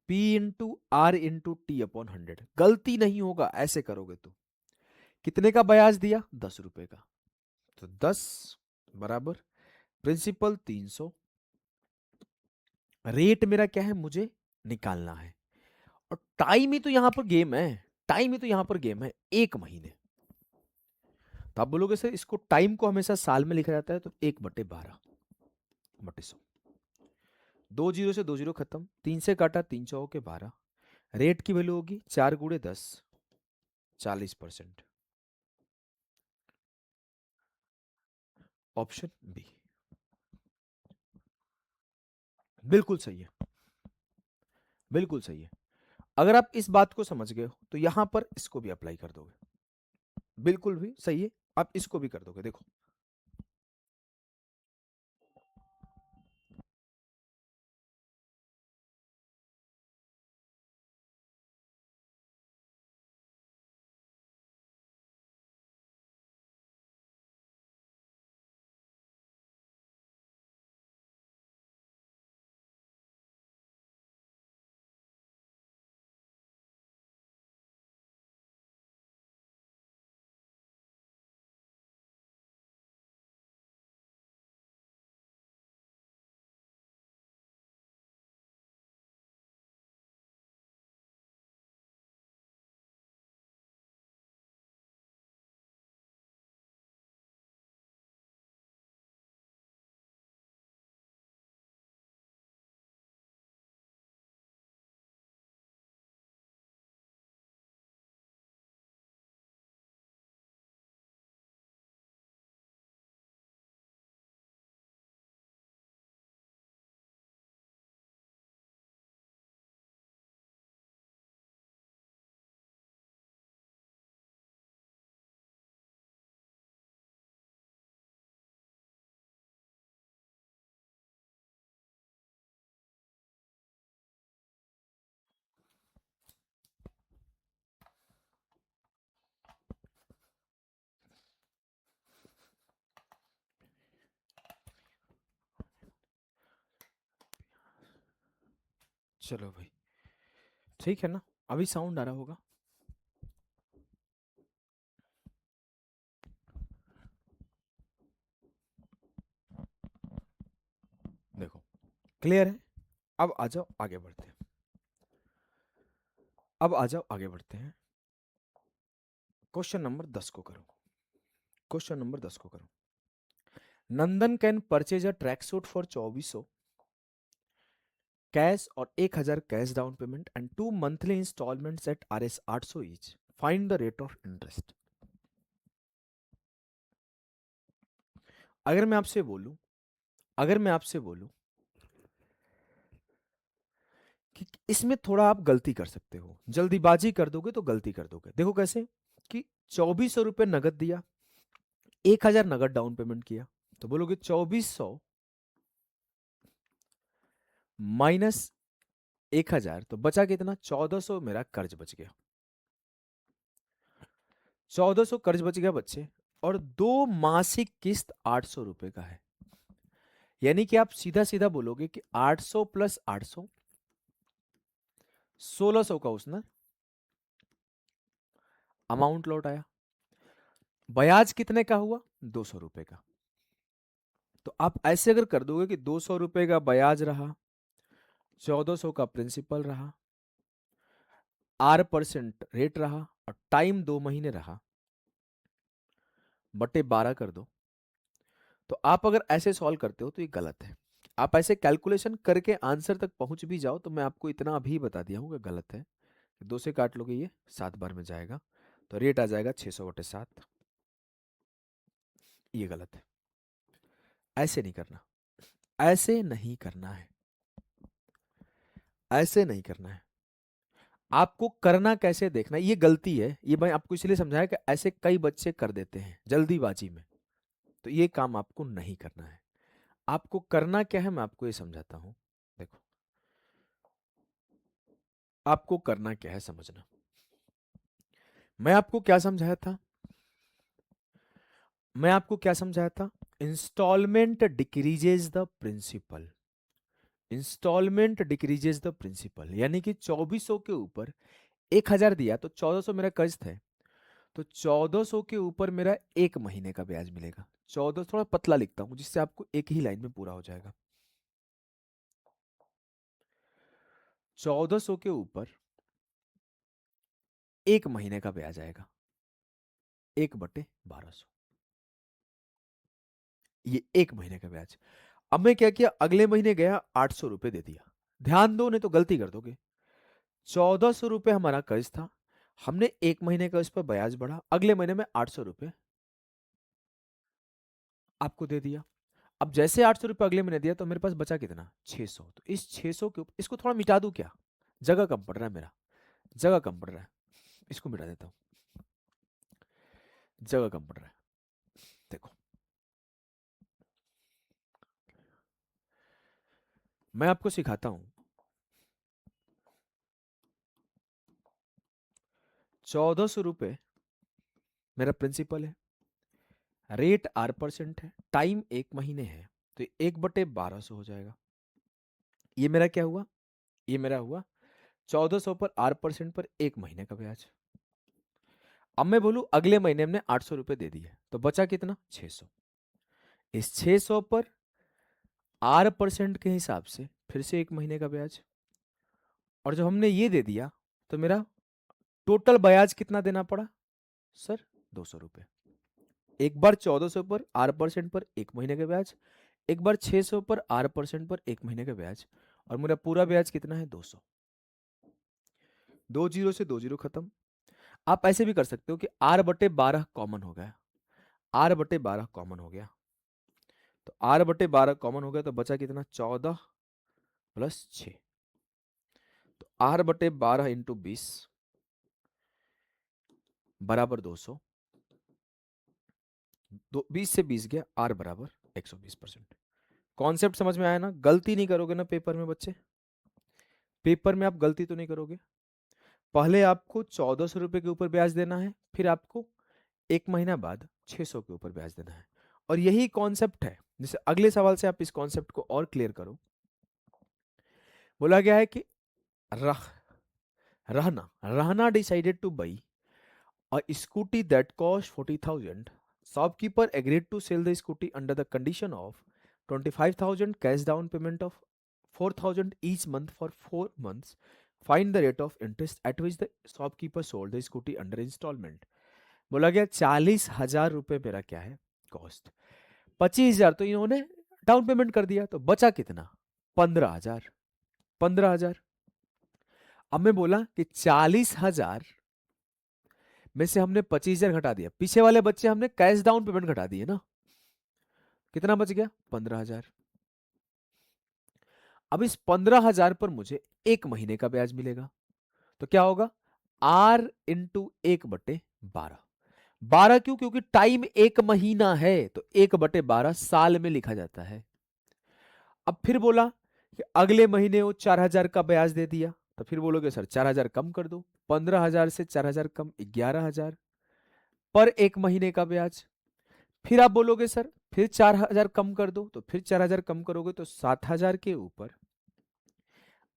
P into R into T upon 100। गलती नहीं होगा ऐसे करोगे तो। कितने का ब्याज दिया 10 रुपए का, तो 10 बराबर प्रिंसिपल 300, रेट मेरा क्या है मुझे निकालना है, और टाइम ही तो यहां पर गेम है, टाइम ही तो यहां पर गेम है 1 महीने। तो आप बोलोगे सर इसको टाइम को हमेशा साल में लिखा जाता है, तो 1/12 बटे 100, 2 जीरो से 2 जीरो खत्म, 3 से काटा 3 चौके 12, रेट की वैल्यू होगी 4 × 10 40%। ऑप्शन बी बिल्कुल सही है, बिल्कुल सही है। अगर आप इस बात को समझ गए हो तो यहां पर इसको भी अप्लाई कर दोगे, बिल्कुल भी सही है, आप इसको भी कर दोगे। देखो, चलो भाई, ठीक है ना, अभी साउंड आ रहा होगा। देखो, क्लियर है। अब आ जाओ आगे बढ़ते हैं, अब आ जाओ आगे बढ़ते हैं। क्वेश्चन नंबर 10 को करो, क्वेश्चन नंबर 10 को करो। Nandan can purchase a track suit for 2400 cash और 1000 cash down payment and 2 monthly installments at RS 800 each, find the rate of interest. अगर मैं आपसे बोलूं, अगर मैं आपसे बोलूं कि इसमें थोड़ा आप गलती कर सकते हो, जल्दीबाजी कर दोगे तो गलती कर दोगे। देखो कैसे, कि 2400 रुपये नगद दिया, 1000 नगद डाउन पेमेंट किया, तो बोलोगे 2400 माइनस 1000, तो बचा कितना, 1400 मेरा कर्ज बच गया। 1400 कर्ज बच गया बच्चे, और दो मासिक किस्त 800 रुपए का है। यानी कि आप सीधा सीधा बोलोगे कि 800 प्लस 800, 1600 का उसने अमाउंट लौट आया। ब्याज कितने का हुआ, 200 रुपए का। तो आप ऐसे अगर कर दोगे कि 200 रुपए का ब्याज रहा, 1400 का प्रिंसिपल रहा, R% रेट रहा, और टाइम 2 महीने रहा, बटे 12 कर दो। तो आप अगर ऐसे सॉल्व करते हो तो ये गलत है। आप ऐसे कैलकुलेशन करके आंसर तक पहुंच भी जाओ तो मैं आपको इतना अभी बता दिया हूँ कि गलत है। 2 से काट लोगे, ये 7 बार में जाएगा, तो रेट आ जाएगा 600/7। ये गलत है, ऐसे नहीं करना, ऐसे नहीं करना है, ऐसे नहीं करना है। आपको करना कैसे देखना है, ये गलती है। ये मैं आपको इसलिए समझाया कि ऐसे कई बच्चे कर देते हैं जल्दीबाजी में, तो ये काम आपको नहीं करना है। आपको करना क्या है, मैं आपको ये समझाता हूं। देखो, आपको करना क्या है समझना। मैं आपको क्या समझाया था, मैं आपको क्या समझाया था, instalment decreases the principal. Instalment decreases the principal, यानी कि 2400 के ऊपर 1000 दिया तो 1400 मेरा कर्ज था, तो 1400 के ऊपर मेरा 1 महीने का ब्याज मिलेगा। 14, थोड़ा पतला लिखता हूं जिससे आपको एक ही लाइन में पूरा हो जाएगा। 1400 के ऊपर 1 महीने का ब्याज आएगा, 1/1200। ये 1 महीने का ब्याज। अब मैं क्या किया, अगले महीने गया 800 रुपए दे दिया। ध्यान दो, नहीं तो गलती कर दोगे। 1400 रुपए हमारा कर्ज था, हमने 1 महीने का उस पर ब्याज बढ़ा, अगले महीने में 800 रुपए आपको दे दिया। अब जैसे 800 रुपये अगले महीने दिया तो मेरे पास बचा कितना, 600। तो इस 600 के ऊपर इसको थोड़ा मिटा दूं क्या, जगह कम पड़ रहा है मेरा, जगह कम पड़ रहा है, इसको मिटा देता हूं, जगह कम पड़ रहा है। देखो, मैं आपको सिखाता हूं। 1400 रुपये मेरा प्रिंसिपल है, रेट R% है, टाइम 1 महीने है, तो 1/1200 हो जाएगा। ये मेरा क्या हुआ, ये मेरा हुआ 1400 पर R% पर 1 महीने का ब्याज। अब मैं बोलूं अगले महीने हमने 800 रुपये दे दिए, तो बचा कितना, 600। इस 600 पर R% के हिसाब से फिर से 1 महीने का ब्याज, और जब हमने ये दे दिया तो मेरा टोटल ब्याज कितना देना पड़ा सर, 200 रुपये। एक बार 1400 पर R% पर 1 महीने का ब्याज, एक बार 600 पर R% पर 1 महीने का ब्याज, और मेरा पूरा ब्याज कितना है, 200। 2 जीरो से 2 जीरो खत्म। आप ऐसे भी कर सकते हो कि R/12 कॉमन हो गया, R/12 कॉमन हो गया, तो R/12 कॉमन हो गया, तो बचा कितना, 14+6, तो R/12 इंटू 20 बराबर 200। 20 से 20 गया, R बराबर 120%। कॉन्सेप्ट समझ में आया ना, गलती नहीं करोगे ना पेपर में बच्चे, पेपर में आप गलती तो नहीं करोगे। पहले आपको 1400 रुपये के ऊपर ब्याज देना है, फिर आपको 1 महीना बाद 600 के ऊपर ब्याज देना है, और यही कॉन्सेप्ट है। जैसे अगले सवाल से आप इस कॉन्सेप्ट को और क्लियर करो। बोला गया है कि रह रहना रहना decided two by a scooty that cost 40,000. Shopkeeper agreed to sell the scooty under the condition of 25,000 cash down payment of 4,000 each month for 4 months. Find the rate of interest at which the shopkeeper sold the scooty under installment. बोला गया 40,000 रुपये मेरा क्या है, cost. 25,000 तो इन्होंने down payment कर दिया, तो बचा कितना, 15,000। 15,000। अब मैं बोला कि 40,000 में से हमने 25,000 घटा दिया, पीछे वाले बच्चे हमने कैश डाउन पेमेंट घटा दिए ना, कितना बच गया, 15,000। अब इस 15,000 पर मुझे 1 महीने का ब्याज मिलेगा, तो क्या होगा, R इंटू 1/12। 12 क्यों, क्योंकि टाइम 1 महीना है, तो 1/12 साल में लिखा जाता है। अब फिर बोला कि अगले महीने वो 4,000 का ब्याज दे दिया, तो फिर बोलोगे सर 4,000 कम कर दो, 15,000 से 4,000 कम 11,000 पर 1 महीने का ब्याज। फिर आप बोलोगे सर फिर 4,000 कम कर दो, तो फिर 4,000 कम करोगे तो 7,000 के ऊपर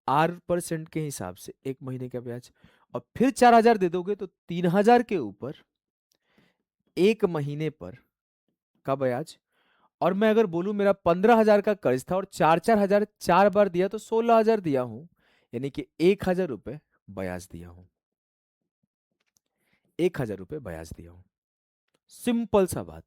R% के हिसाब से 1 महीने का ब्याज, और फिर 4,000 दे दोगे तो 3,000 के ऊपर 1 महीने पर का ब्याज। और मैं अगर बोलूं मेरा 15,000 का कर्ज था और 4-4 हजार 4 बार दिया तो 16,000 दिया हूं, यानी कि 1,000 रुपए ब्याज दिया हूं, 1,000 रुपए ब्याज दिया हूं। सिंपल सा बात।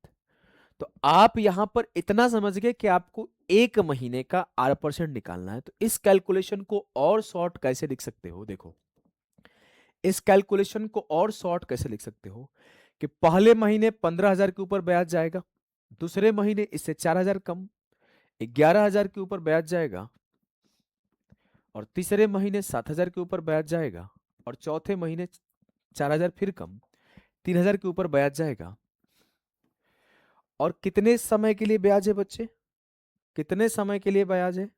तो आप यहां पर इतना समझ गए कि आपको 1 महीने का R% निकालना है। तो इस कैलकुलेशन को और शॉर्ट कैसे लिख सकते हो, देखो इस कैलकुलेशन को और शॉर्ट कैसे लिख सकते हो कि पहले महीने 15,000 के ऊपर ब्याज जाएगा, दूसरे महीने इससे 4,000 कम 11,000 के ऊपर ब्याज जाएगा, और तीसरे महीने 7,000 के ऊपर ब्याज जाएगा, और चौथे महीने 4,000 फिर कम 3,000 के ऊपर ब्याज जाएगा। और कितने समय के लिए ब्याज है बच्चे, कितने समय के लिए ब्याज है,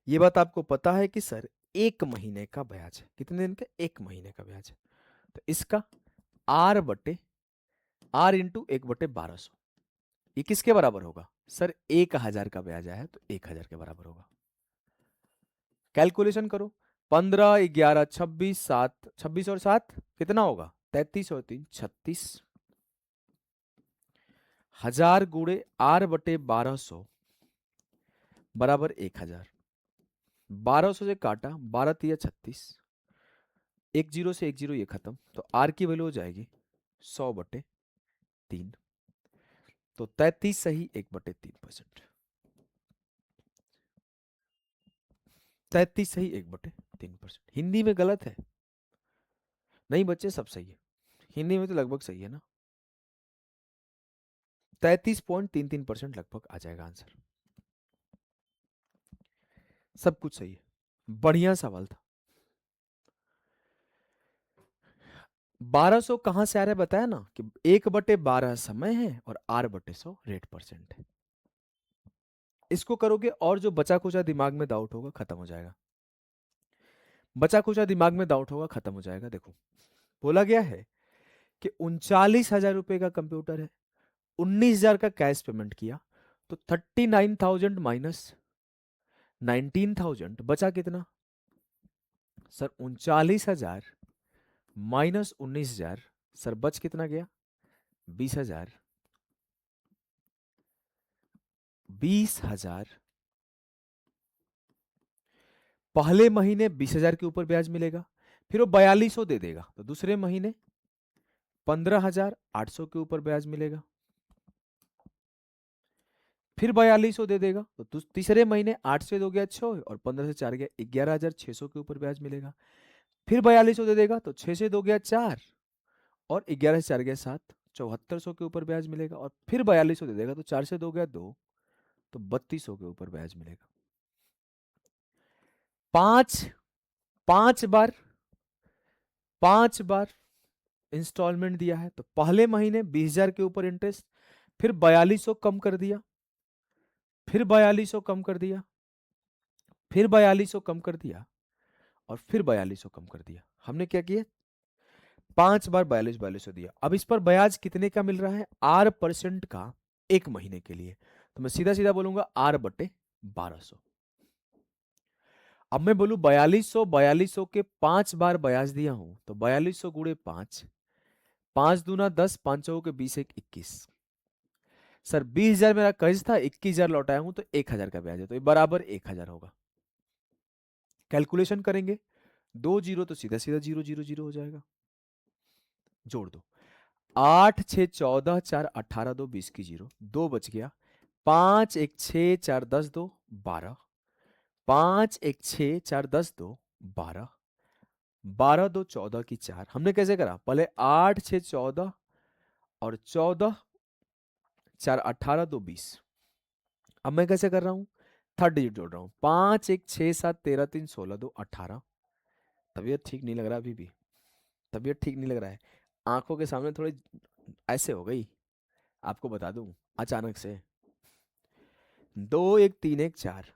ये बात आपको पता है कि सर 1 महीने का ब्याज है, कितने दिन का, 1 महीने का ब्याज है। तो इसका R इंटू 1/1200, ये किसके बराबर होगा सर, 1,000 का ब्याज आया है तो 1,000 के बराबर होगा। कैलकुलेशन करो, 15, 11, 26, 7, 26 और 7 कितना होगा, 33 और 3 36, 1000 गुणे R/1200 बराबर 1,000। 1200 से काटा, 12 × 36, 10 से 10 ये खत्म, तो R की वैल्यू हो जाएगी 100/3, तो 33 सही 1/3%, 33 सही 1/3%। हिंदी में गलत है, नहीं बच्चे सब सही है, हिंदी में तो लगभग सही है ना, 33.33% लगभग आ जाएगा आंसर, सब कुछ सही है, बढ़िया सवाल था। 1200 कहां से आ रहा है बताया ना कि 1/12 समय है और R/100 रेट परसेंट है। इसको करोगे और जो बचा कुचा दिमाग में डाउट होगा खत्म हो जाएगा, बचा कुचा दिमाग में डाउट होगा खत्म हो जाएगा। देखो बोला गया है कि 39,000 रुपए का कंप्यूटर है, 19,000 का कैश पेमेंट किया, तो 39,000 माइनस 19,000 बचा कितना सर, 39,000 माइनस 19,000, सर बच कितना गया 20,000, 20,000 पहले महीने 20,000 के ऊपर ब्याज मिलेगा, फिर वो 4,200 दे देगा, तो दूसरे महीने 15,800 के ऊपर ब्याज मिलेगा, फिर 4,200 दे देगा, तो तीसरे महीने 8 से 2 गया 6 और 15 से 4 गया 11,600 के ऊपर ब्याज मिलेगा, फिर 4,200 दे देगा, तो 6 से 2 गया 4 और 11 से 4 गया 7, 7,400 के ऊपर ब्याज मिलेगा, और फिर 4,200 दे देगा, तो 4 से 2 गया 2, तो 3,200 के ऊपर ब्याज मिलेगा। पांच पांच बार 5 बार इंस्टॉलमेंट दिया है, तो पहले महीने 20,000 के ऊपर इंटरेस्ट, फिर 4,200 कम कर दिया, फिर 4,200 कम कर दिया, फिर 4,200 कम कर दिया, और फिर 4,200 कम कर दिया। हमने क्या किया, 5 बार 4,200 दिया। अब इस पर ब्याज कितने का मिल रहा है, R% का 1 महीने के लिए, तो मैं सीधा सीधा बोलूंगा R/1200। अब मैं बोलूं 4,200 4,200 के 5 बार ब्याज दिया हूं, तो 4,200 गुणे 5, 5 दूना 10, 5 चौके के 20, 21, सर 20,000 मेरा कर्ज था, 21,000 लौटाया हूं, तो 1,000 का ब्याज है, तो ये बराबर 1,000 होगा। कैलकुलेशन करेंगे, 2 जीरो तो सीधा सीधा 0 0 0 हो जाएगा, जोड़ दो, 8 6 14 4 18 2 20 की 0, 2 बच गया, 5 1 6 4 10 2 12, 5 1 6 4 10 2 12, 12 2 14 की 4। हमने कैसे करा, पहले 8 6 14 और 14 4 18 2 20। अब मैं कैसे कर रहा हूं, थर्ड डिजिट जोड़ रहा हूँ। 5 1 6 7 13 3 16 2 18। तबीयत ठीक नहीं लग रहा अभी भी, तबीयत ठीक नहीं लग रहा है। आंखों के सामने थोड़ी ऐसे हो गई, आपको बता दूं, अचानक से। 2 1 3 1 4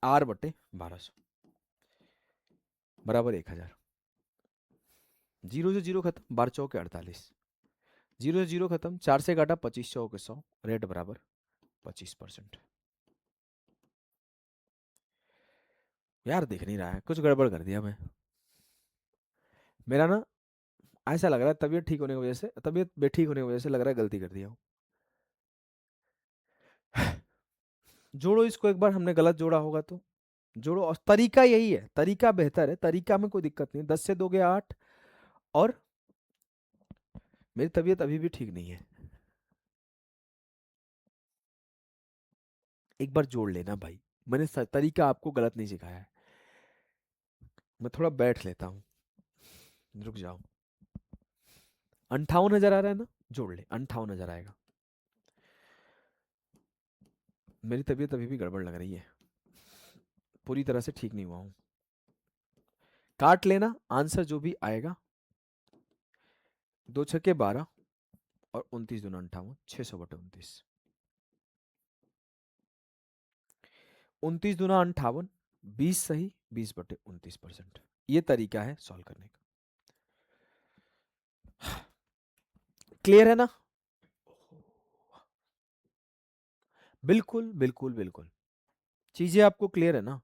R/1200 बराबर 1000। जीरो से जीरो खत्म, 12 चौके 48। जीरो से जीरो खत्म, 4 से काटा, 25 चौके 100, रेट बराबर 25%। यार दिख नहीं रहा है, कुछ गड़बड़ कर दिया मैं। मेरा ना ऐसा लग रहा है तबीयत ठीक होने की वजह से, तबीयत ठीक होने की वजह से लग रहा है गलती कर दिया हूँ। जोड़ो इसको एक बार, हमने गलत जोड़ा होगा तो जोड़ो। और तरीका यही है, तरीका बेहतर है, तरीका में कोई दिक्कत नहीं। 10 से दोगे 8। और मेरी तबीयत अभी भी ठीक नहीं है। एक बार जोड़ लेना भाई, मैंने तरीका आपको गलत नहीं सिखाया है। मैं थोड़ा बैठ लेता हूँ, रुक जाओ। 58,000 आ रहा है ना, जोड़ ले, 58,000 आएगा। मेरी तबीयत अभी भी गड़बड़ लग रही है, पूरी तरह से ठीक नहीं हुआ हूँ। काट लेना, आंसर जो भी आएगा। 2 छक्के 12 और 29 दूना 58, 600/29। 29 दूना 58, 20 सही, 20/29%। ये तरीका है सॉल्व करने का। क्लियर है ना? बिल्कुल बिल्कुल बिल्कुल, चीजें आपको क्लियर है ना?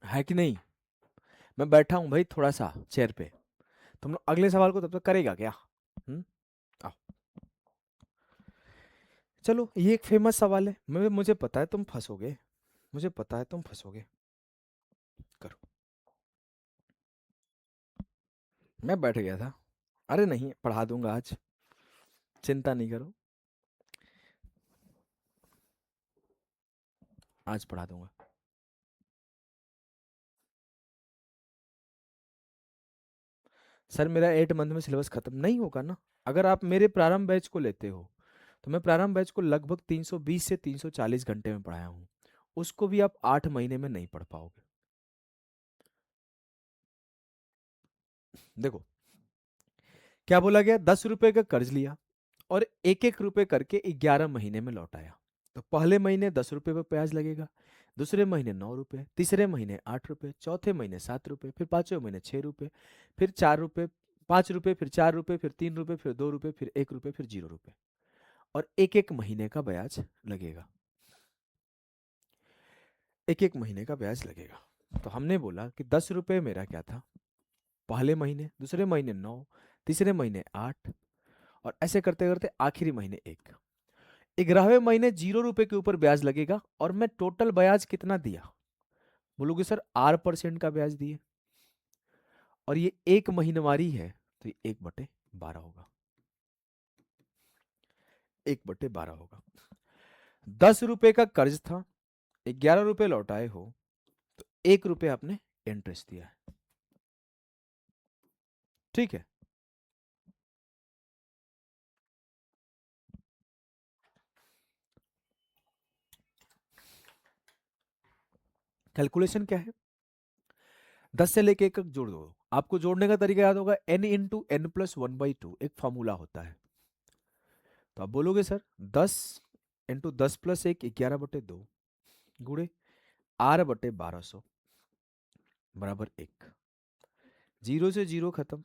है कि नहीं? मैं बैठा हूं भाई थोड़ा सा चेयर पे, तुम लोग अगले सवाल को तब तक करेगा क्या? हम्म। आओ। चलो, ये एक फेमस सवाल है, मुझे पता है तुम फंसोगे, मुझे पता है तुम फंसोगे। करो। मैं बैठ गया था। अरे नहीं, पढ़ा दूंगा आज, चिंता नहीं करो, आज पढ़ा दूंगा। सर मेरा 8 मंथ में सिलेबस खत्म नहीं होगा ना। अगर आप मेरे प्रारंभ बैच को लेते हो, तो मैं प्रारंभ बैच को लगभग 320 से 340 घंटे में पढ़ाया हूँ। उसको भी आप 8 महीने में नहीं पढ़ पाओगे। देखो, क्या बोला गया, 10 रुपए का कर्ज लिया और एक एक रुपए करके 11 महीने में लौटाया। तो पहले महीने 10 रुपए पर ब्याज लगेगा, दूसरे महीने 9 रुपए, तीसरे महीने 8 रुपए, चौथे महीने 7 रुपए, फिर पांचवें महीने 6 रुपए, फिर 4 रुपए, 5 रुपए, फिर 4 रुपए, फिर 3 रुपए, फिर 2 रुपए, फिर 1 रुपए, फिर 0 रुपए। और एक एक महीने का ब्याज लगेगा, एक एक महीने का ब्याज लगेगा। तो हमने बोला कि 10 रुपए मेरा क्या था, पहले महीने, दूसरे महीने 9, तीसरे महीने 8, और ऐसे करते करते आखिरी महीने 1। 11वें महीने 0 रुपए के ऊपर ब्याज लगेगा और मैं टोटल ब्याज कितना दिया? बोलोगे सर R% का ब्याज दिए, और ये एक महीनवारी है, तो ये 1/12 होगा, 1/12 होगा। 10 रुपए का कर्ज था, 11 रुपए लौटाए हो, तो 1 रुपए आपने इंटरेस्ट दिया है। ठीक है, कैलकुलेशन क्या है? 10 से लेके 1 तक जोड़ दो। आपको जोड़ने का तरीका याद होगा, n × n+1/2 एक फॉर्मूला होता है। तो आप बोलोगे सर 10 × 10+1 11/2 गुड़े R/1200 बराबर 1। जीरो से जीरो खत्म,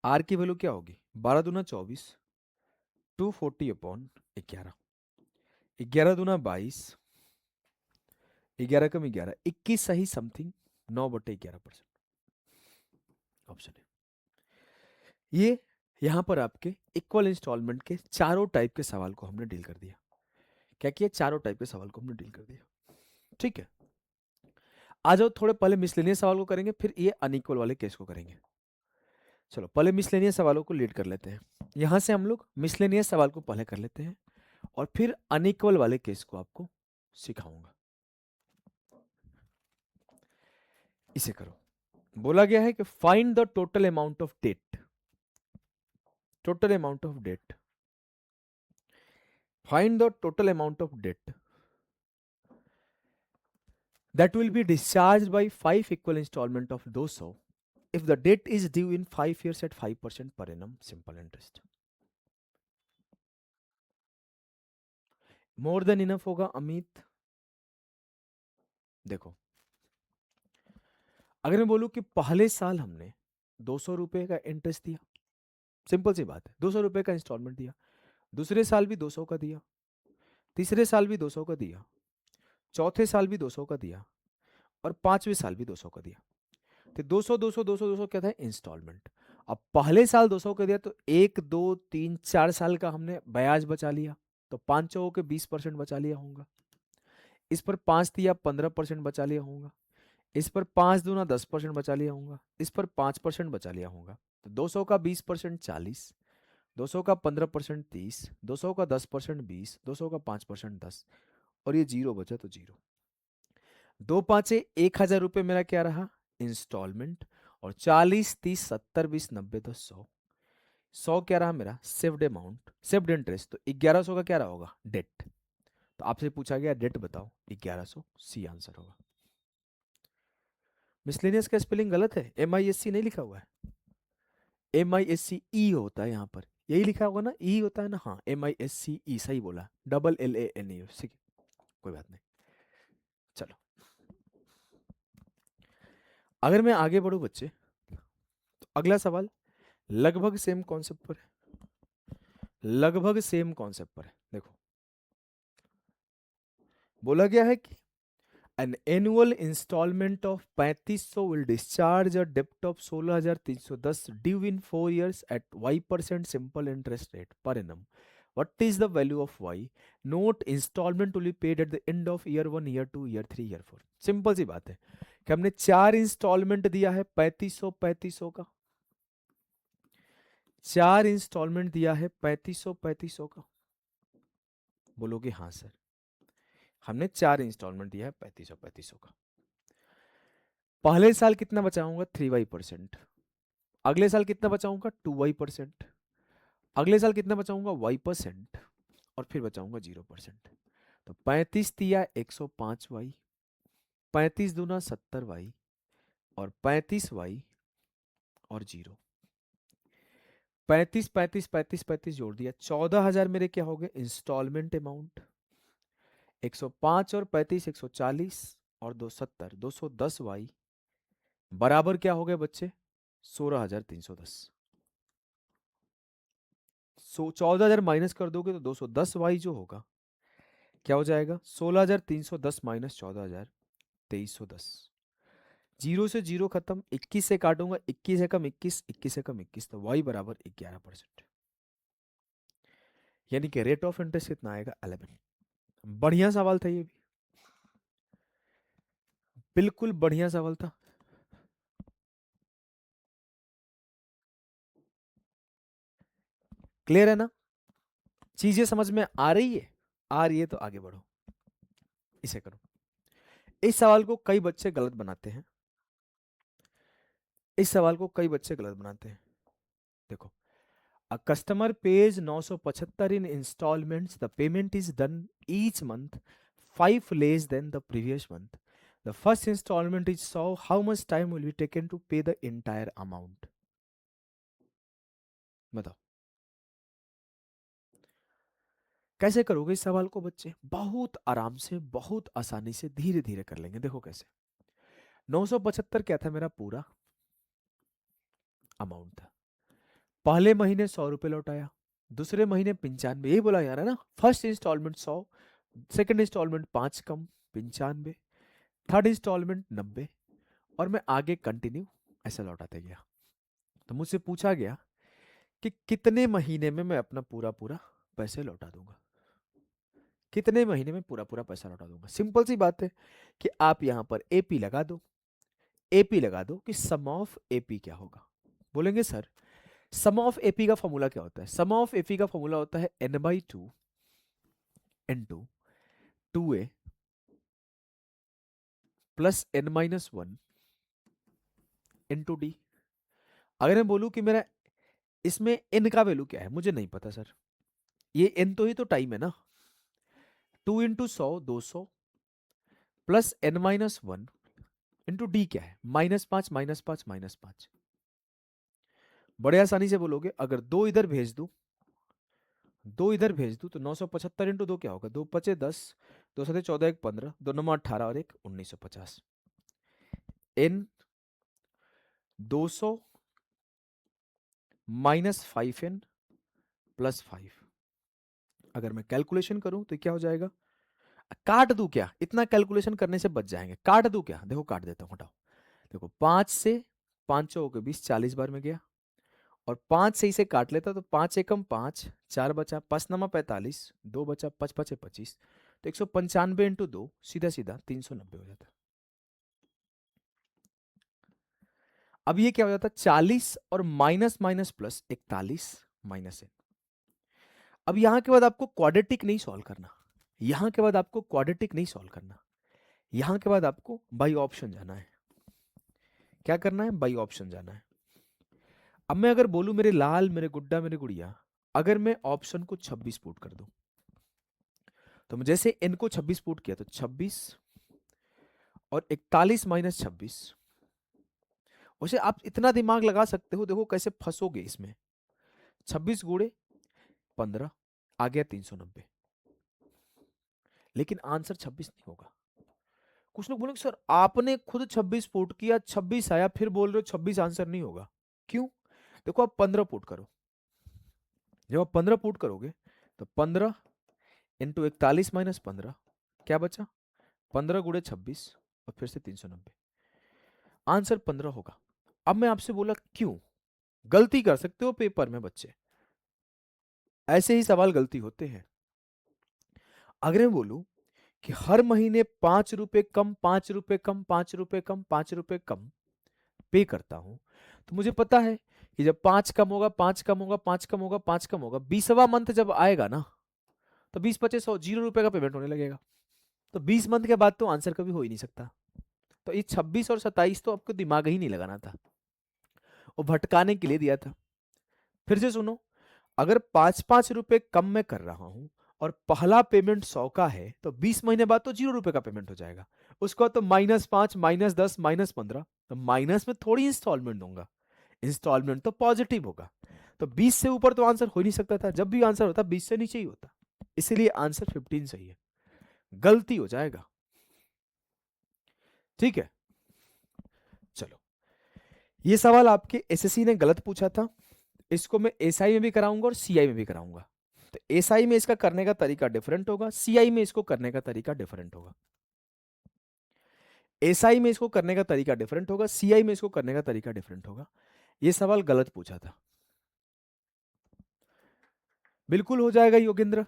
आर की वैल्यू क्या होगी, 12 दूना 24, 240/11, 11 दूना 22, 11 कम 11, 21 सही समथिंग, 9/11%। Option A. ये यहाँ पर आपके इक्वल इंस्टॉलमेंट के चारों टाइप के सवाल को हमने डील कर दिया। क्या किया? चारों टाइप के सवाल को हमने डील कर दिया। ठीक है, आ जाओ थोड़े पहले मिसलेनियस सवाल को करेंगे, फिर ये अनइक्वल वाले केस को करेंगे। चलो पहले मिसलेनियस सवालों को लीड कर लेते हैं। यहां से हम लोग मिसलेनियस सवाल को पहले कर लेते हैं और फिर अनइक्वल वाले केस को आपको सिखाऊंगा। इसे करो। बोला गया है कि find the total amount of debt, total amount of debt, find the total amount of debt that will be discharged by 5 equal installment of 200 if the debt is due in 5 years at 5% per annum simple interest. More than enough होगा अमित? देखो, अगर मैं बोलूं कि पहले साल हमने 200 रुपए का इंटरेस्ट दिया, सिंपल सी बात है, 200 रुपए का इंस्टॉलमेंट दिया, दूसरे साल भी 200 का दिया, तीसरे साल भी 200 का दिया, चौथे साल भी 200 का दिया और पांचवें साल भी 200 का दिया। तो 200 200 200 200 क्या था? इंस्टॉलमेंट। अब पहले साल 200 का दिया तो 1 2 3 4 साल का हमने ब्याज बचा लिया, तो 500 के 20% बचा लिया होगा। इस पर 5 दिया 15% बचा लिया होगा। इस पर 5 दूना 10% बचा लिया होगा। इस पर 5% बचा लिया होगा। तो 200 का 20% 40, 200 का 15% 30, 200 का 10% 20, 200 का 5% 10 और ये जीरो बचा तो जीरो। दो पांचे 1,000 रुपये मेरा क्या रहा? इंस्टॉलमेंट। और 40 30 70 20 90 10 100, 100 क्या रहा मेरा? Saved amount, saved interest. तो 1100 का क्या रहा होगा? डेट। तो आपसे पूछा गया डेट बताओ, 1100 सी आंसर होगा। मिसलेनियस का स्पेलिंग गलत है, MISC नहीं लिखा हुआ है, MISCE होता है यहाँ पर, यही लिखा होगा ना, ई होता है ना? हाँ, MISCE सही बोला, LLANE। कोई बात नहीं। चलो अगर मैं आगे बढ़ू बच्चे, तो अगला सवाल लगभग सेम कॉन्सेप्ट पर है, लगभग सेम कॉन्सेप्ट पर है। देखो, बोला गया है कि an annual installment of 3500 will discharge a debt of 16,310 due in 4 years at y% simple interest rate per annum. What is the value of y? Note installment will be paid at the end of year 1, year 2, year 3, year 4. Simple सी बात है कि हमने 4 instalment दिया है 3500 का, 4 instalment दिया है 3500 का। बोलोगे हाँ सर, हमने 4 इंस्टॉलमेंट दिया है 3500 का। पहले साल कितना बचाऊंगा? 3y%। अगले साल कितना बचाऊंगा? 2y%। अगले साल कितना बचाऊंगा? y%। और फिर बचाऊंगा 0%। तो 35 दिया 105y, 35 दूना 70y और 35y और 0। 35 35 35 35 जोड़ दिया, 14,000 मेरे क्या हो गए? Instalment amount. 105 और 35 140 और 270 210y बराबर क्या हो गए बच्चे? 16,310। 14,000 माइनस कर दोगे तो 210y जो होगा क्या हो जाएगा? 16,310 माइनस 14,000 2310। जीरो से जीरो खत्म, 21 से काटूंगा, 21 से कम 21, 21 से कम 21, तो y बराबर 11%। यानी कि रेट ऑफ इंटरेस्ट कितना आएगा? 11। बढ़िया सवाल था ये भी, बिल्कुल बढ़िया सवाल था। क्लियर है ना? चीजें समझ में आ रही है? आ रही है तो आगे बढ़ो, इसे करो। इस सवाल को कई बच्चे गलत बनाते हैं, इस सवाल को कई बच्चे गलत बनाते हैं। देखो, a customer pays 975 in installments, the payment is done each month 5 less than the previous month, the first installment is so how much time will be taken to pay the entire amount? बताओ कैसे करोगे इस सवाल को बच्चे? बहुत आराम से, बहुत आसानी से, धीरे धीरे कर लेंगे। देखो कैसे, 975 क्या था मेरा? पूरा अमाउंट था। पहले महीने 100 रुपये लौटाया, दूसरे महीने 95, यही बोला यार है ना? फर्स्ट इंस्टॉलमेंट 100, सेकंड इंस्टॉलमेंट 5 कम 95, थर्ड इंस्टॉलमेंट 90 और मैं आगे कंटिन्यू ऐसा लौटाते गया। तो मुझसे पूछा गया कि कितने महीने में मैं अपना पूरा पूरा पैसे लौटा दूंगा, कितने महीने में पूरा पूरा पैसा लौटा दूंगा। सिंपल सी बात है कि आप यहां पर एपी लगा दो, एपी लगा दो कि सम ऑफ एपी क्या होगा। बोलेंगे सर सम ऑफ एपी का फॉर्मूला क्या होता है? सम ऑफ एपी का फॉर्मूला होता है n/2 into 2a plus n-1 into D. अगर मैं बोलूं कि मेरा इसमें n का वैल्यू क्या है, मुझे नहीं पता सर, ये n तो ही तो टाइम है ना, 2 into 100 200 plus n-1 into D क्या है, -5 -5 -5। बड़े आसानी से बोलोगे, अगर दो इधर भेज दूं, दो इधर भेज दूं तो 975 इंटू दो क्या होगा, 2 पचे 10, 2 सते 14 1 15, 2 9 18 और 1 1950। n 200 minus 5n plus 5। अगर मैं कैलकुलेशन करूं तो क्या हो जाएगा, काट दूं क्या, इतना कैलकुलेशन करने से बच जाएंगे, काट दूं क्या, देखो काट देता हूं, हटाओ। देखो 5 से 5 के 20 40 बार में गया, और 5 से इसे काट लेता तो 5 एकम 5, 4 बचा, 5 नमा 45, 2 बचा, 5 पचे 25, तो 195 इंटू 2 सीधा सीधा 390 हो जाता। अब ये क्या हो जाता, 40 और minus minus plus 41 minus n। अब यहां के बाद आपको क्वाड्रेटिक नहीं सॉल्व करना, यहां के बाद आपको क्वाड्रेटिक नहीं सॉल्व करना, यहां के बाद आपको बाई ऑप्शन जाना है। क्या करना है, बाई ऑप्शन जाना है। अब मैं अगर बोलूं मेरे लाल मेरे गुड्डा मेरे गुड़िया, अगर मैं ऑप्शन को 26 पुट कर दूं, तो मैं जैसे n को 26 पुट किया तो 26 और 41 माइनस 26। वैसे आप इतना दिमाग लगा सकते हो, देखो कैसे फंसोगे इसमें। 26 गुड़े 15 आ गया 390, लेकिन आंसर 26 नहीं होगा। कुछ लोग बोलेंगे सर आपने खुद 26 पुट किया, 26 आया, फिर बोल रहे हो 26 आंसर नहीं होगा, क्यों? देखो आप 15 पुट करो, जब आप 15 पुट करोगे तो 15 इंटू 41 माइनस 15 क्या बचा, 15 गुड़े 26 और फिर से 390, आंसर 15 होगा। अब मैं आपसे बोला क्यों, गलती कर सकते हो पेपर में बच्चे, ऐसे ही सवाल गलती होते हैं। अगर मैं बोलूं कि हर महीने 5 रुपए कम 5 रुपए कम 5 रुपए कम 5 रुपए कम पे करता हूं, तो मुझे पता है कि जब 5 कम होगा 5 कम होगा 5 कम होगा 5 कम होगा, 20वां मंथ जब आएगा ना, तो 20 पचे 100 0 रुपए का पेमेंट होने लगेगा। तो 20 मंथ के बाद तो आंसर कभी हो ही नहीं सकता। तो ये 26 और 27 तो आपको दिमाग ही नहीं लगाना था, वो भटकाने के लिए दिया था। फिर से सुनो, अगर 5-5 रुपए कम मैं कर रहा हूं और पहला पेमेंट 100 का है, तो 20 महीने बाद तो 0 रुपए का पेमेंट हो जाएगा। उसको तो -5 -10 -15, तो माइनस में थोड़ी इंस्टॉलमेंट दूंगा, इंस्टॉलमेंट तो पॉजिटिव होगा। तो 20 से ऊपर तो आंसर हो ही नहीं सकता था, जब भी आंसर होता 20 से नीचे ही होता, इसीलिए आंसर 15 सही है, गलती हो जाएगा। ठीक है, चलो ये सवाल आपके एसएससी ने गलत पूछा था, इसको मैं एसआई में भी कराऊंगा और सीआई में भी कराऊंगा। तो एसआई में इसका करने का तरीका डिफरेंट होगा, सीआई में इसको करने का तरीका डिफरेंट होगा। एसआई में इसको करने का तरीका डिफरेंट होगा, सीआई में इसको करने का तरीका डिफरेंट होगा। ये सवाल गलत पूछा था, बिल्कुल हो जाएगा योगेंद्र।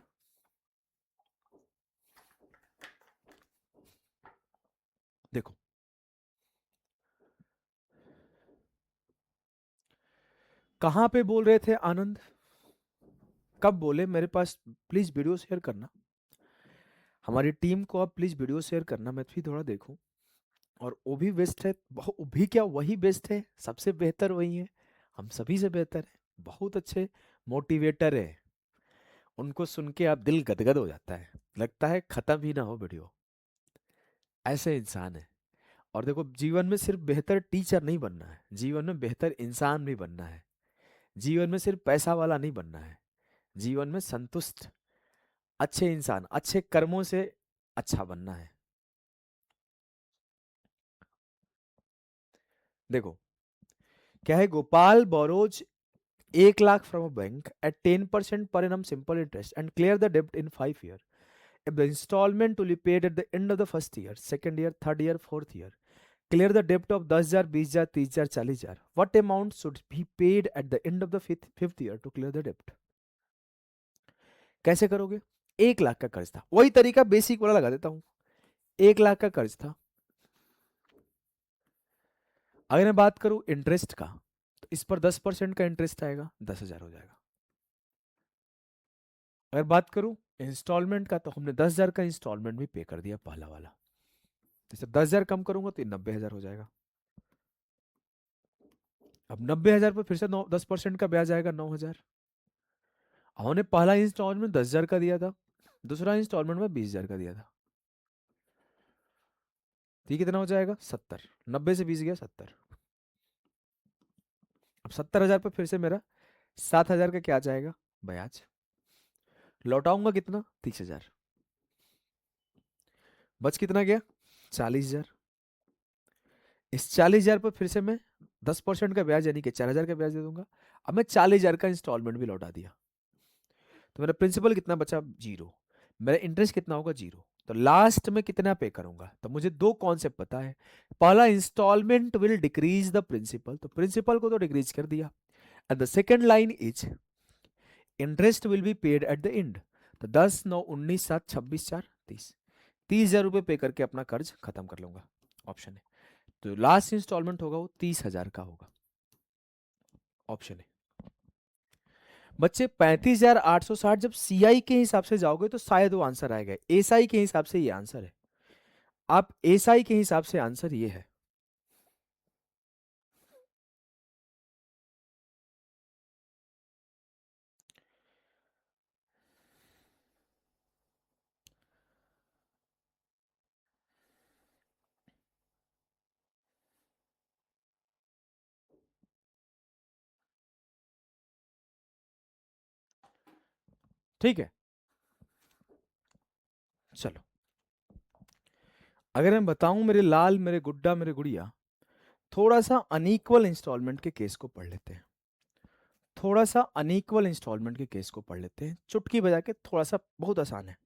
देखो कहां पे बोल रहे थे आनंद, कब बोले मेरे पास, प्लीज वीडियो शेयर करना, हमारी टीम को आप प्लीज वीडियो शेयर करना, मैं भी थोड़ा देखूं। और वो भी बेस्ट है, वो भी क्या वही बेस्ट है, सबसे बेहतर वही है, हम सभी से बेहतर है, बहुत अच्छे मोटिवेटर है, उनको सुन के आप दिल गदगद हो जाता है, लगता है खत्म ही ना हो वीडियो, ऐसे इंसान है। और देखो जीवन में सिर्फ बेहतर टीचर नहीं बनना है, जीवन में बेहतर इंसान भी बनना है, जीवन में सिर्फ पैसा वाला नहीं बनना है, जीवन में संतुष्ट अच्छे इंसान अच्छे कर्मों से अच्छा बनना है। देखो क्या है, Gopal borrows 1 lakh from a bank at 10% per annum simple interest and clear the debt in 5 years. If the installment to be paid at the end of the first year, second year, third year, fourth year, clear the डेप्ट of 10,000, 20,000, 30,000, 40,000। What amount should be paid at the end of the fifth year to clear the डेप्ट? कैसे करोगे? 1 लाख का कर्ज था, वही तरीका basic वाला लगा देता हूं। 1 लाख का कर्ज था। अगर मैं बात करूं इंटरेस्ट का, तो इस पर 10% का इंटरेस्ट आएगा, 10,000 हो जाएगा। अगर बात करूं इंस्टॉलमेंट का, तो हमने 10,000 का इंस्टॉलमेंट भी पे कर दिया पहला वाला। जैसे 10,000 कम करूंगा तो ये 90,000 हो जाएगा। अब 90,000 पर फिर से 10% का ब्याज आएगा, 9,000। हमने पहला इंस्टॉलमेंट 10,000 का दिया था, दूसरा इंस्टॉलमेंट में 20,000 का दिया था। ठीक, कितना हो जाएगा? 70। 90 से 20 गया 70। अब 70,000 पर फिर से मेरा 7,000 का क्या आ जाएगा? ब्याज। लौटाऊंगा कितना? 30,000। बच कितना गया? 40,000। इस 40,000 पर फिर से मैं 10% का ब्याज यानी कि 4,000 का ब्याज दे दूंगा। अब मैं 40,000 का इंस्टॉलमेंट भी लौटा दिया, तो मेरा प्रिंसिपल कितना बचा? 0। मेरा इंटरेस्ट कितना होगा? 0। तो लास्ट में कितना पे करूंगा? तो मुझे दो कॉन्सेप्ट पता है। पहला, instalment will decrease the principal, तो प्रिंसिपल को तो डिक्रीज कर दिया। And the second line is interest will be paid at the end. तो 10, 9, 19, 7, 26, 4, 30। 30,000 रुपये पे करके अपना कर्ज खत्म कर लूंगा। ऑप्शन है। तो लास्ट इंस्टॉलमेंट होगा वो 30,000 का होगा। ऑप्शन है। बच्चे 35,860 जब सीआई के हिसाब से जाओगे तो शायद वो आंसर आएगा। एसआई के हिसाब से ये आंसर है। आप एसआई के हिसाब से आंसर ये है। ठीक है, चलो। अगर मैं बताऊं मेरे लाल, मेरे गुड्डा, मेरे गुड़िया, थोड़ा सा अनइक्वल इंस्टॉलमेंट के केस को पढ़ लेते हैं। थोड़ा सा अनइक्वल इंस्टॉलमेंट के केस को पढ़ लेते हैं, चुटकी बजा के। थोड़ा सा बहुत आसान है।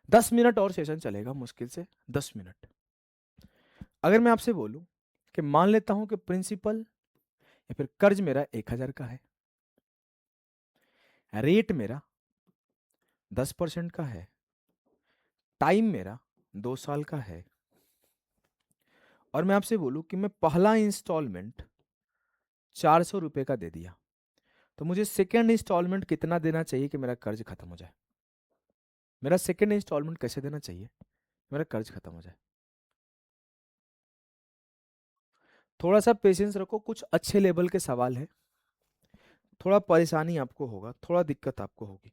10 मिनट और सेशन चलेगा, मुश्किल से 10 मिनट। अगर मैं आपसे बोलूं कि मान लेता हूं कि प्रिंसिपल या फिर कर्ज मेरा 1,000 का है, रेट मेरा 10% का है, टाइम मेरा 2 साल का है, और मैं आपसे बोलूं कि मैं पहला इंस्टॉलमेंट 400 रुपये का दे दिया, तो मुझे सेकेंड इंस्टॉलमेंट कितना देना चाहिए कि मेरा कर्ज खत्म हो जाए? मेरा सेकेंड इंस्टॉलमेंट कैसे देना चाहिए मेरा कर्ज खत्म हो जाए? थोड़ा सा पेशेंस रखो, कुछ अच्छे लेवल के सवाल है। थोड़ा परेशानी आपको होगा, थोड़ा दिक्कत आपको होगी।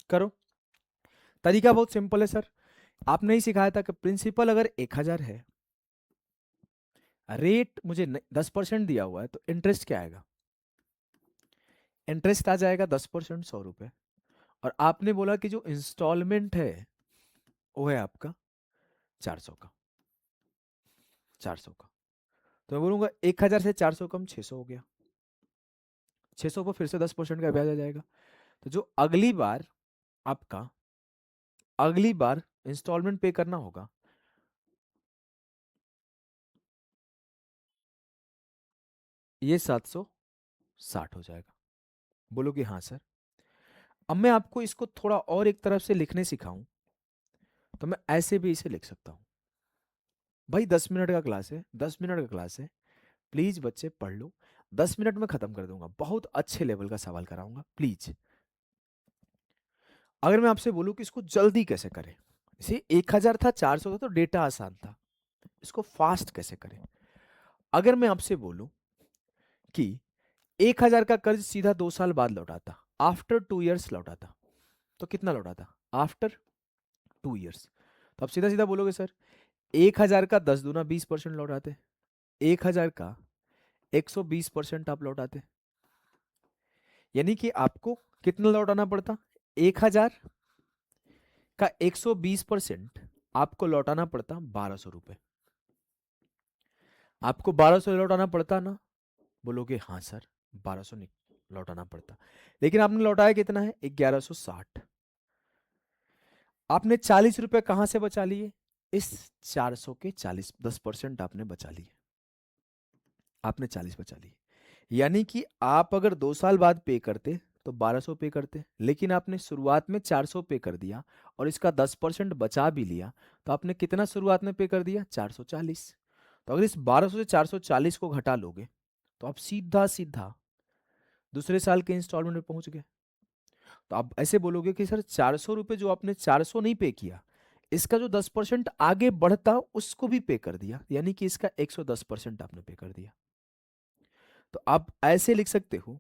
करो। तरीका बहुत सिंपल है सर। आपने ही सिखाया था कि प्रिंसिपल अगर 1,000 है, रेट मुझे 10% दिया हुआ है, तो इंटरेस्ट क्या आएगा? इंटरेस्ट आ जाएगा 10%, 100 रुपए। और आपने बोला कि जो इंस्टॉलमेंट है वो है आपका 400 का। 400 का, तो मैं बोलूंगा 1,000 से 400 कम 600 हो गया। 600 पर फिर से 10% का ब्याज आ जाएगा। तो जो अगली बार आपका, अगली बार इंस्टॉलमेंट पे करना होगा, ये 760 हो जाएगा। बोलो कि हाँ सर। अब मैं आपको इसको थोड़ा और एक तरफ से लिखने सिखाऊं, तो मैं ऐसे भी इसे लिख सकता हूं। भाई 10 मिनट का क्लास है, 10 मिनट का क्लास है, प्लीज बच्चे पढ़ लो। 10 मिनट में खत्म कर दूंगा, बहुत अच्छे लेवल का सवाल कराऊंगा, प्लीज। अगर मैं आपसे बोलूं कि इसको जल्दी कैसे करें, इसे 1,000 था, 400 था, तो डेटा आसान था, इसको फास्ट कैसे करें? अगर मैं आपसे बोलूं कि 1,000 का कर्ज सीधा 2 साल बाद लौटाता, आफ्टर 2 ईयर्स लौटाता, तो कितना लौटाता? After 2 years. तो आप सीधा सीधा बोलोगे सर 1,000 का 10 दूना 20% लौटाते, 1,000 का 120% आप लौटाते, यानी कि आपको कितना लौटाना पड़ता, 1,000 का 120% आपको लौटाना पड़ता 1,200 रुपए। आपको 1,200 लौटाना पड़ता ना, बोलोगे हाँ सर 1,200 लौटाना पड़ता, लेकिन आपने लौटाया कितना है 1,160। आपने 40 रुपए कहां से बचा लिए, इस 400 के 40 10% आपने बचा लिए, आपने 40 बचा लिए। यानी कि आप अगर 2 साल बाद पे करते तो 1,200 पे करते, लेकिन आपने शुरुआत में 400 पे कर दिया और इसका 10% बचा भी लिया, तो आपने कितना शुरुआत में पे कर दिया 440। तो अगर इस 1,200 से 440 को घटा लोगे तो आप सीधा सीधा दूसरे साल के इंस्टॉलमेंट में पहुंच गए। तो आप ऐसे बोलोगे कि सर 400 रुपये जो आपने 400 नहीं पे किया, इसका जो 10% आगे बढ़ता उसको भी पे कर दिया, यानी कि इसका 110% आपने पे कर दिया। तो आप ऐसे लिख सकते हो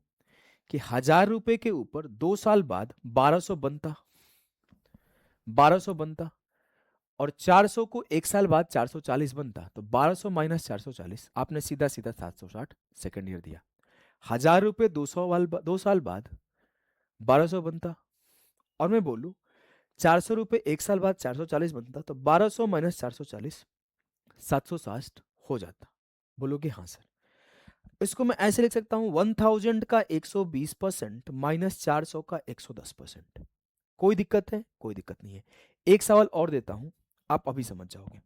कि 1,000 रुपए के ऊपर 2 साल बाद 1,200 बनता, 1,200 बनता, और 400 को 1 साल बाद 440 बनता, तो 1,200 माइनस 440 आपने सीधा सीधा 760 सेकेंड ईयर दिया। 1,000 रुपये 2 साल बाद 1,200 बनता, और मैं बोलूं 400 रुपये 1 साल बाद 440 बनता, तो 1,200 माइनस 440 760 हो जाता। बोलोगे हाँ सर। इसको मैं ऐसे लिख सकता हूं 1,000 का 120% माइनस 400 का 110%। कोई दिक्कत है, कोई दिक्कत नहीं है। एक सवाल और देता हूं, आप अभी समझ जाओगे।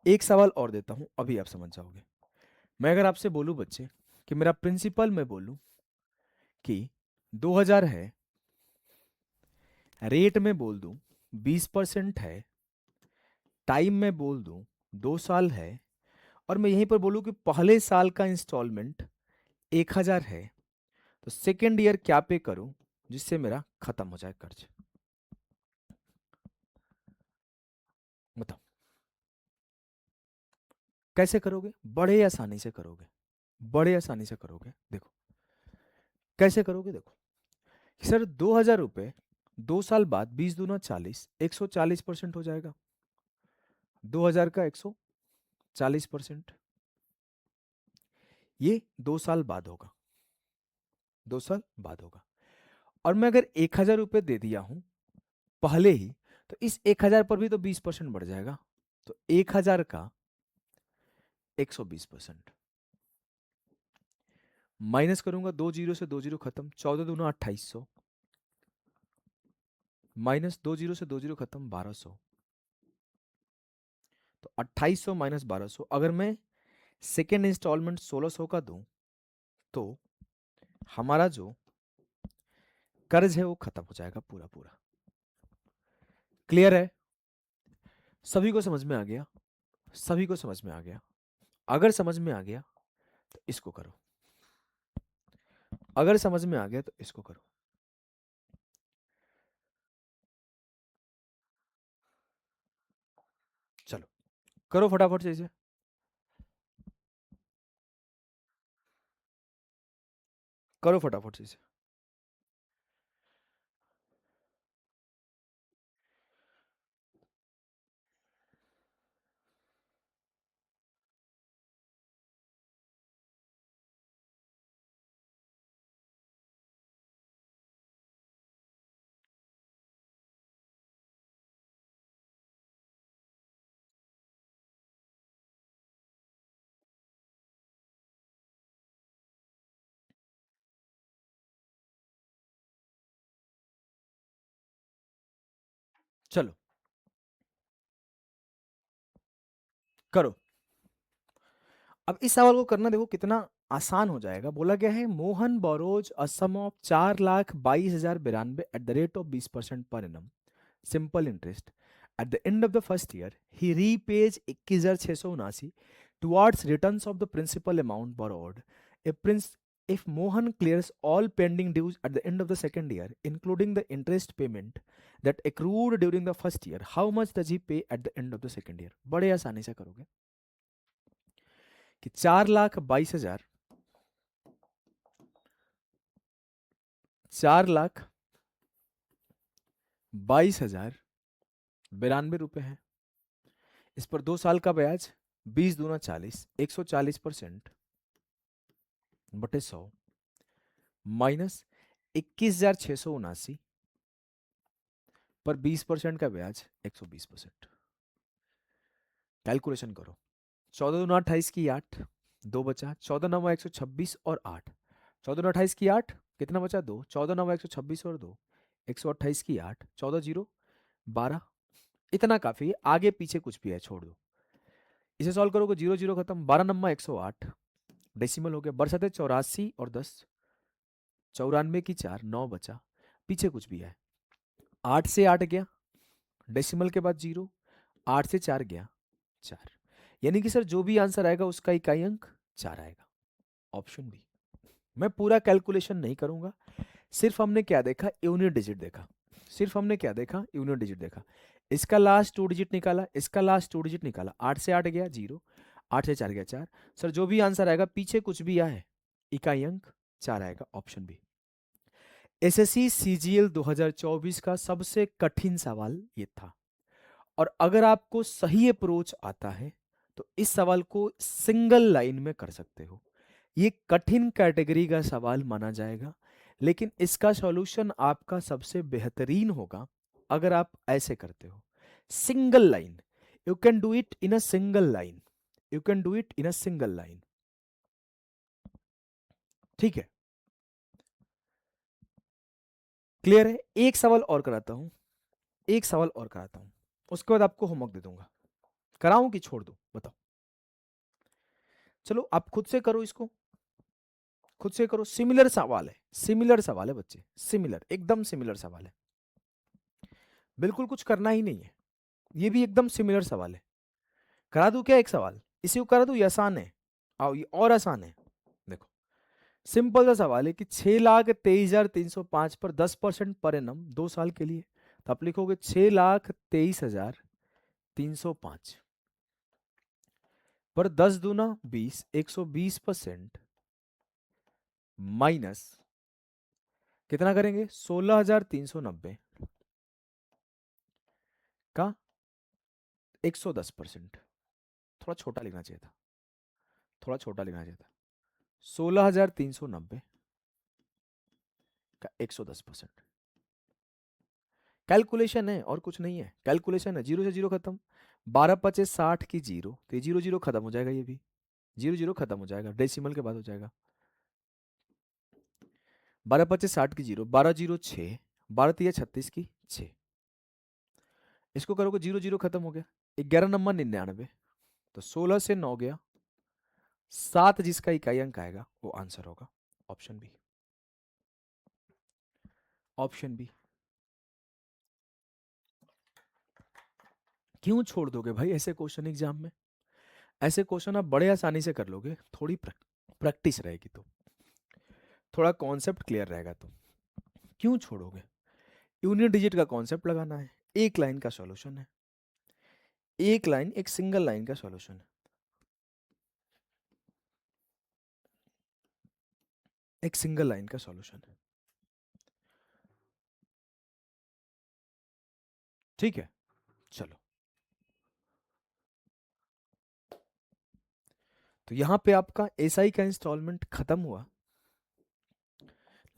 एक सवाल और देता हूं, अभी आप समझ जाओगे। मैं अगर आपसे बोलूं बच्चे कि मेरा प्रिंसिपल, मैं बोलूं कि 2,000 है, रेट में बोल दूं 20% है, टाइम में बोल दूं 2 साल है, और मैं यहीं पर बोलूं कि पहले साल का इंस्टॉलमेंट 1,000 है, तो सेकेंड ईयर क्या पे करूं जिससे मेरा खत्म हो जाए कर्ज। बताओ कैसे करोगे, बड़े आसानी से करोगे, बड़े आसानी से करोगे। देखो कैसे करोगे, देखो सर 2,000 रुपये 2 साल बाद 20 दूना 40, 140% हो जाएगा। 2,000 का 140%, ये 2 साल बाद होगा, 2 साल बाद होगा। और मैं अगर 1,000 रुपये दे दिया हूं पहले ही, तो इस 1,000 पर भी तो 20% बढ़ जाएगा, तो 1,000 का 120%। माइनस करूंगा, 2 जीरो से 2 जीरो खत्म, 14 दूना 2,800, माइनस 2 जीरो से 2 जीरो खत्म, 1,200। तो 2,800 माइनस 1,200, अगर मैं सेकेंड इंस्टॉलमेंट 1,600 का दूं तो हमारा जो कर्ज है वो खत्म हो जाएगा पूरा पूरा। क्लियर है, सभी को समझ में आ गया, सभी को समझ में आ गया। अगर समझ में आ गया तो इसको करो, अगर समझ में आ गया तो इसको करो। चलो करो फटाफट से इसे, करो फटाफट से इसे। चलो करो। अब इस सवाल को करना देखो कितना आसान हो जाएगा। बोला गया है Mohan borrows a sum of 4,22,092 at the rate of 20% per annum simple interest. At the end of the first year he repays 21,679 towards returns of the principal amount borrowed. If Mohan clears all pending dues at the end of the second year, including the interest payment that accrued during the first year, how much does he pay at the end of the second year? बड़े आसानी से करोगे कि 4,22,000, 4,22,000 92 रुपये है। इस पर 2 साल का ब्याज 20 दूना 40, 140% बटे 100 माइनस 21,679 पर 20% का ब्याज 120%। कैलकुलेशन करो। 14 दूना 28 की 8, 2 बचा, 14 9 126 और 8, 14 दूना 28 की 8, कितना बचा 2, 14 9 126 और 2, 128 की 8, 14 0 12, इतना काफी है, आगे पीछे कुछ भी है छोड़ दो। इसे सॉल्व करोगे 0 0 खत्म, 12 9 108, डेसिमल हो गया, बरसते 84 और 10, 94 की 4, 9 बचा, पीछे कुछ भी है, 8 से 8 गया, डेसिमल के बाद 0, 8 से 4 गया 4, यानी कि सर जो भी आंसर आएगा उसका इकाई अंक 4 आएगा, ऑप्शन बी। मैं पूरा कैलकुलेशन नहीं करूंगा, सिर्फ हमने क्या देखा, यूनिट डिजिट देखा, सिर्फ हमने क्या देखा, यूनिट डिजिट देखा। इसका लास्ट 2 डिजिट निकाला, इसका लास्ट 2 डिजिट निकाला, 8 से 8 गया 0, 8 से 4 गया 4, सर जो भी आंसर आएगा पीछे कुछ भी आए इकाई अंक 4 आएगा, ऑप्शन बी। एसएससी सीजीएल 2024 का सबसे कठिन सवाल ये था, और अगर आपको सही अप्रोच आता है तो इस सवाल को सिंगल लाइन में कर सकते हो। ये कठिन कैटेगरी का सवाल माना जाएगा, लेकिन इसका सॉल्यूशन आपका सबसे बेहतरीन होगा अगर आप ऐसे करते हो, single line. You can do it in a single line, you can do it in a single line. ठीक है, क्लियर है। एक सवाल और कराता हूं, एक सवाल और कराता हूं, उसके बाद आपको होमवर्क दे दूंगा। कराऊं कि छोड़ दूं, बताओ। चलो आप खुद से करो इसको, खुद से करो, सिमिलर सवाल है, सिमिलर सवाल है बच्चे, सिमिलर, एकदम सिमिलर सवाल है, बिल्कुल कुछ करना ही नहीं है, ये भी एकदम सिमिलर सवाल है। करा दूं क्या एक सवाल, इसी को करा दूं, ये आसान है, आओ ये और आसान है। देखो, सिंपल सा सवाल है कि 6,23,305 पर 10% पर एनम 2 साल के लिए, तो आप लिखोगे 6,23,305 पर 10 दूना 20, 120% माइनस कितना करेंगे, 16,390 का 110%। थोड़ा छोटा लिखना चाहिए था, थोड़ा छोटा लिखना चाहिए था, 16,390 का 110%। कैलकुलेशन है और कुछ नहीं है, कैलकुलेशन है, 0 से 0 खत्म, 12 × 5 = 60 की 0, तो ये 0 0 खत्म हो जाएगा, ये भी 0 0 खत्म हो जाएगा, डेसिमल के बाद हो जाएगा, 12 × 5 = 60 की 0, 12 0 6, 12 3 36 की 6, इसको करोगे 0 0 खत्म हो गया, 11 नंबर 99, तो 16 से 9 गया 7, जिसका इकाई अंक आएगा वो आंसर होगा, ऑप्शन बी, ऑप्शन बी। क्यों छोड़ दोगे भाई ऐसे क्वेश्चन एग्जाम में, ऐसे क्वेश्चन आप बड़े आसानी से कर लोगे, थोड़ी प्रैक्टिस रहेगी तो, थोड़ा कॉन्सेप्ट क्लियर रहेगा तो क्यों छोड़ोगे। यूनिट डिजिट का कॉन्सेप्ट लगाना है, एक लाइन का सॉल्यूशन है, एक लाइन, एक सिंगल लाइन का सॉल्यूशन है, एक सिंगल लाइन का सॉल्यूशन है। ठीक है, चलो, तो यहां पे आपका एसआई का इंस्टॉलमेंट खत्म हुआ,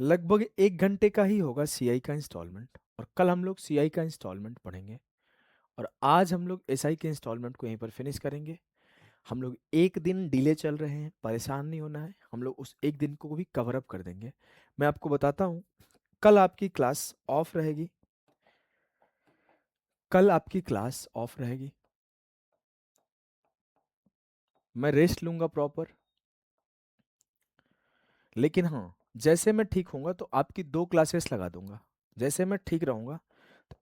लगभग 1 घंटे का ही होगा सीआई का इंस्टॉलमेंट, और कल हम लोग सीआई का इंस्टॉलमेंट पढ़ेंगे, और आज हम लोग एसआई के इंस्टॉलमेंट को यहीं पर फिनिश करेंगे। हम लोग एक दिन डिले चल रहे हैं, परेशान नहीं होना है, हम लोग उस एक दिन को भी कवर अप कर देंगे। मैं आपको बताता हूँ, कल आपकी क्लास ऑफ रहेगी, कल आपकी क्लास ऑफ रहेगी, मैं रेस्ट लूंगा प्रॉपर, लेकिन हाँ, जैसे मैं ठीक होऊंगा तो आपकी 2 क्लासेस लगा दूंगा, जैसे मैं ठीक रहूंगा तो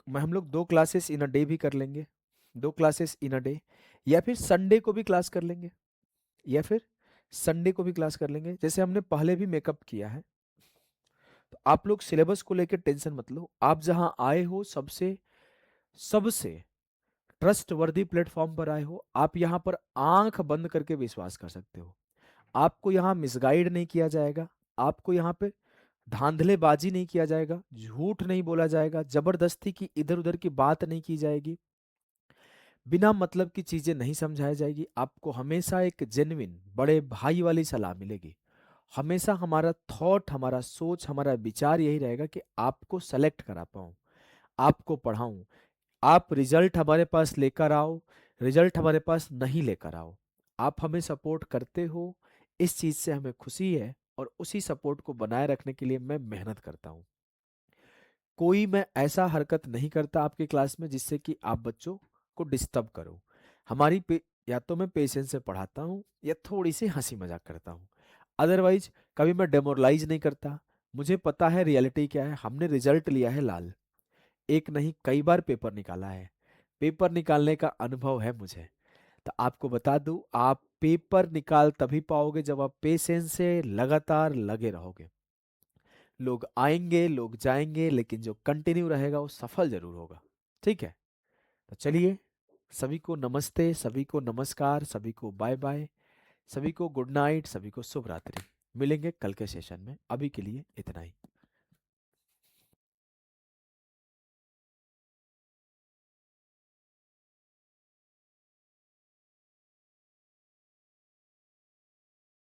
मैं, हम लोग 2 क्लासेस इन अ डे भी कर लेंगे, 2 क्लासेस इन अ डे, या फिर संडे को भी क्लास कर लेंगे, या फिर संडे को भी क्लास कर लेंगे, जैसे हमने पहले भी मेकअप किया है। तो आप लोग सिलेबस को लेकर टेंशन मत लो, आप जहां आए हो सबसे सबसे ट्रस्ट वर्दी प्लेटफॉर्म पर आए हो, आप यहां पर आंख बंद करके विश्वास कर सकते हो, आपको यहां मिसगाइड नहीं किया जाएगा, आपको यहां पे धांधलेबाजी नहीं किया जाएगा, झूठ नहीं बोला जाएगा, जबरदस्ती की इधर उधर की बात नहीं की जाएगी, बिना मतलब की चीजें नहीं समझाई जाएगी। आपको हमेशा एक जेन्युइन बड़े भाई वाली सलाह मिलेगी। हमेशा हमारा थॉट, हमारा सोच, हमारा विचार यही रहेगा कि आपको सेलेक्ट करा पाऊं, आपको पढ़ाऊं, आप रिजल्ट हमारे पास लेकर आओ, रिजल्ट हमारे पास नहीं लेकर आओ, आप हमें सपोर्ट करते हो, इस चीज से हमें खुशी है, और उसी सपोर्ट को बनाए रखने के लिए मैं मेहनत करता हूँ। कोई मैं ऐसा हरकत नहीं करता आपकी क्लास में जिससे कि आप बच्चों को डिस्टर्ब करो। या तो मैं पेशेंस से पढ़ाता हूँ या थोड़ी सी हंसी मजाक करता हूँ, अदरवाइज कभी मैं डेमोरलाइज नहीं करता। मुझे पता है रियलिटी क्या है, हमने रिजल्ट लिया है लाल, एक नहीं कई बार पेपर निकाला है, पेपर निकालने का अनुभव है मुझे। तो आपको बता दूं, आप पेपर निकाल तभी पाओगे जब आप पेशेंस से लगातार लगे रहोगे। लोग आएंगे, लोग जाएंगे, लेकिन जो कंटिन्यू रहेगा वो सफल जरूर होगा। ठीक है, तो चलिए, सभी को नमस्ते, सभी को नमस्कार, सभी को बाय बाय, सभी को गुड नाइट, सभी को शुभ रात्रि। मिलेंगे कल के सेशन में, अभी के लिए इतना ही।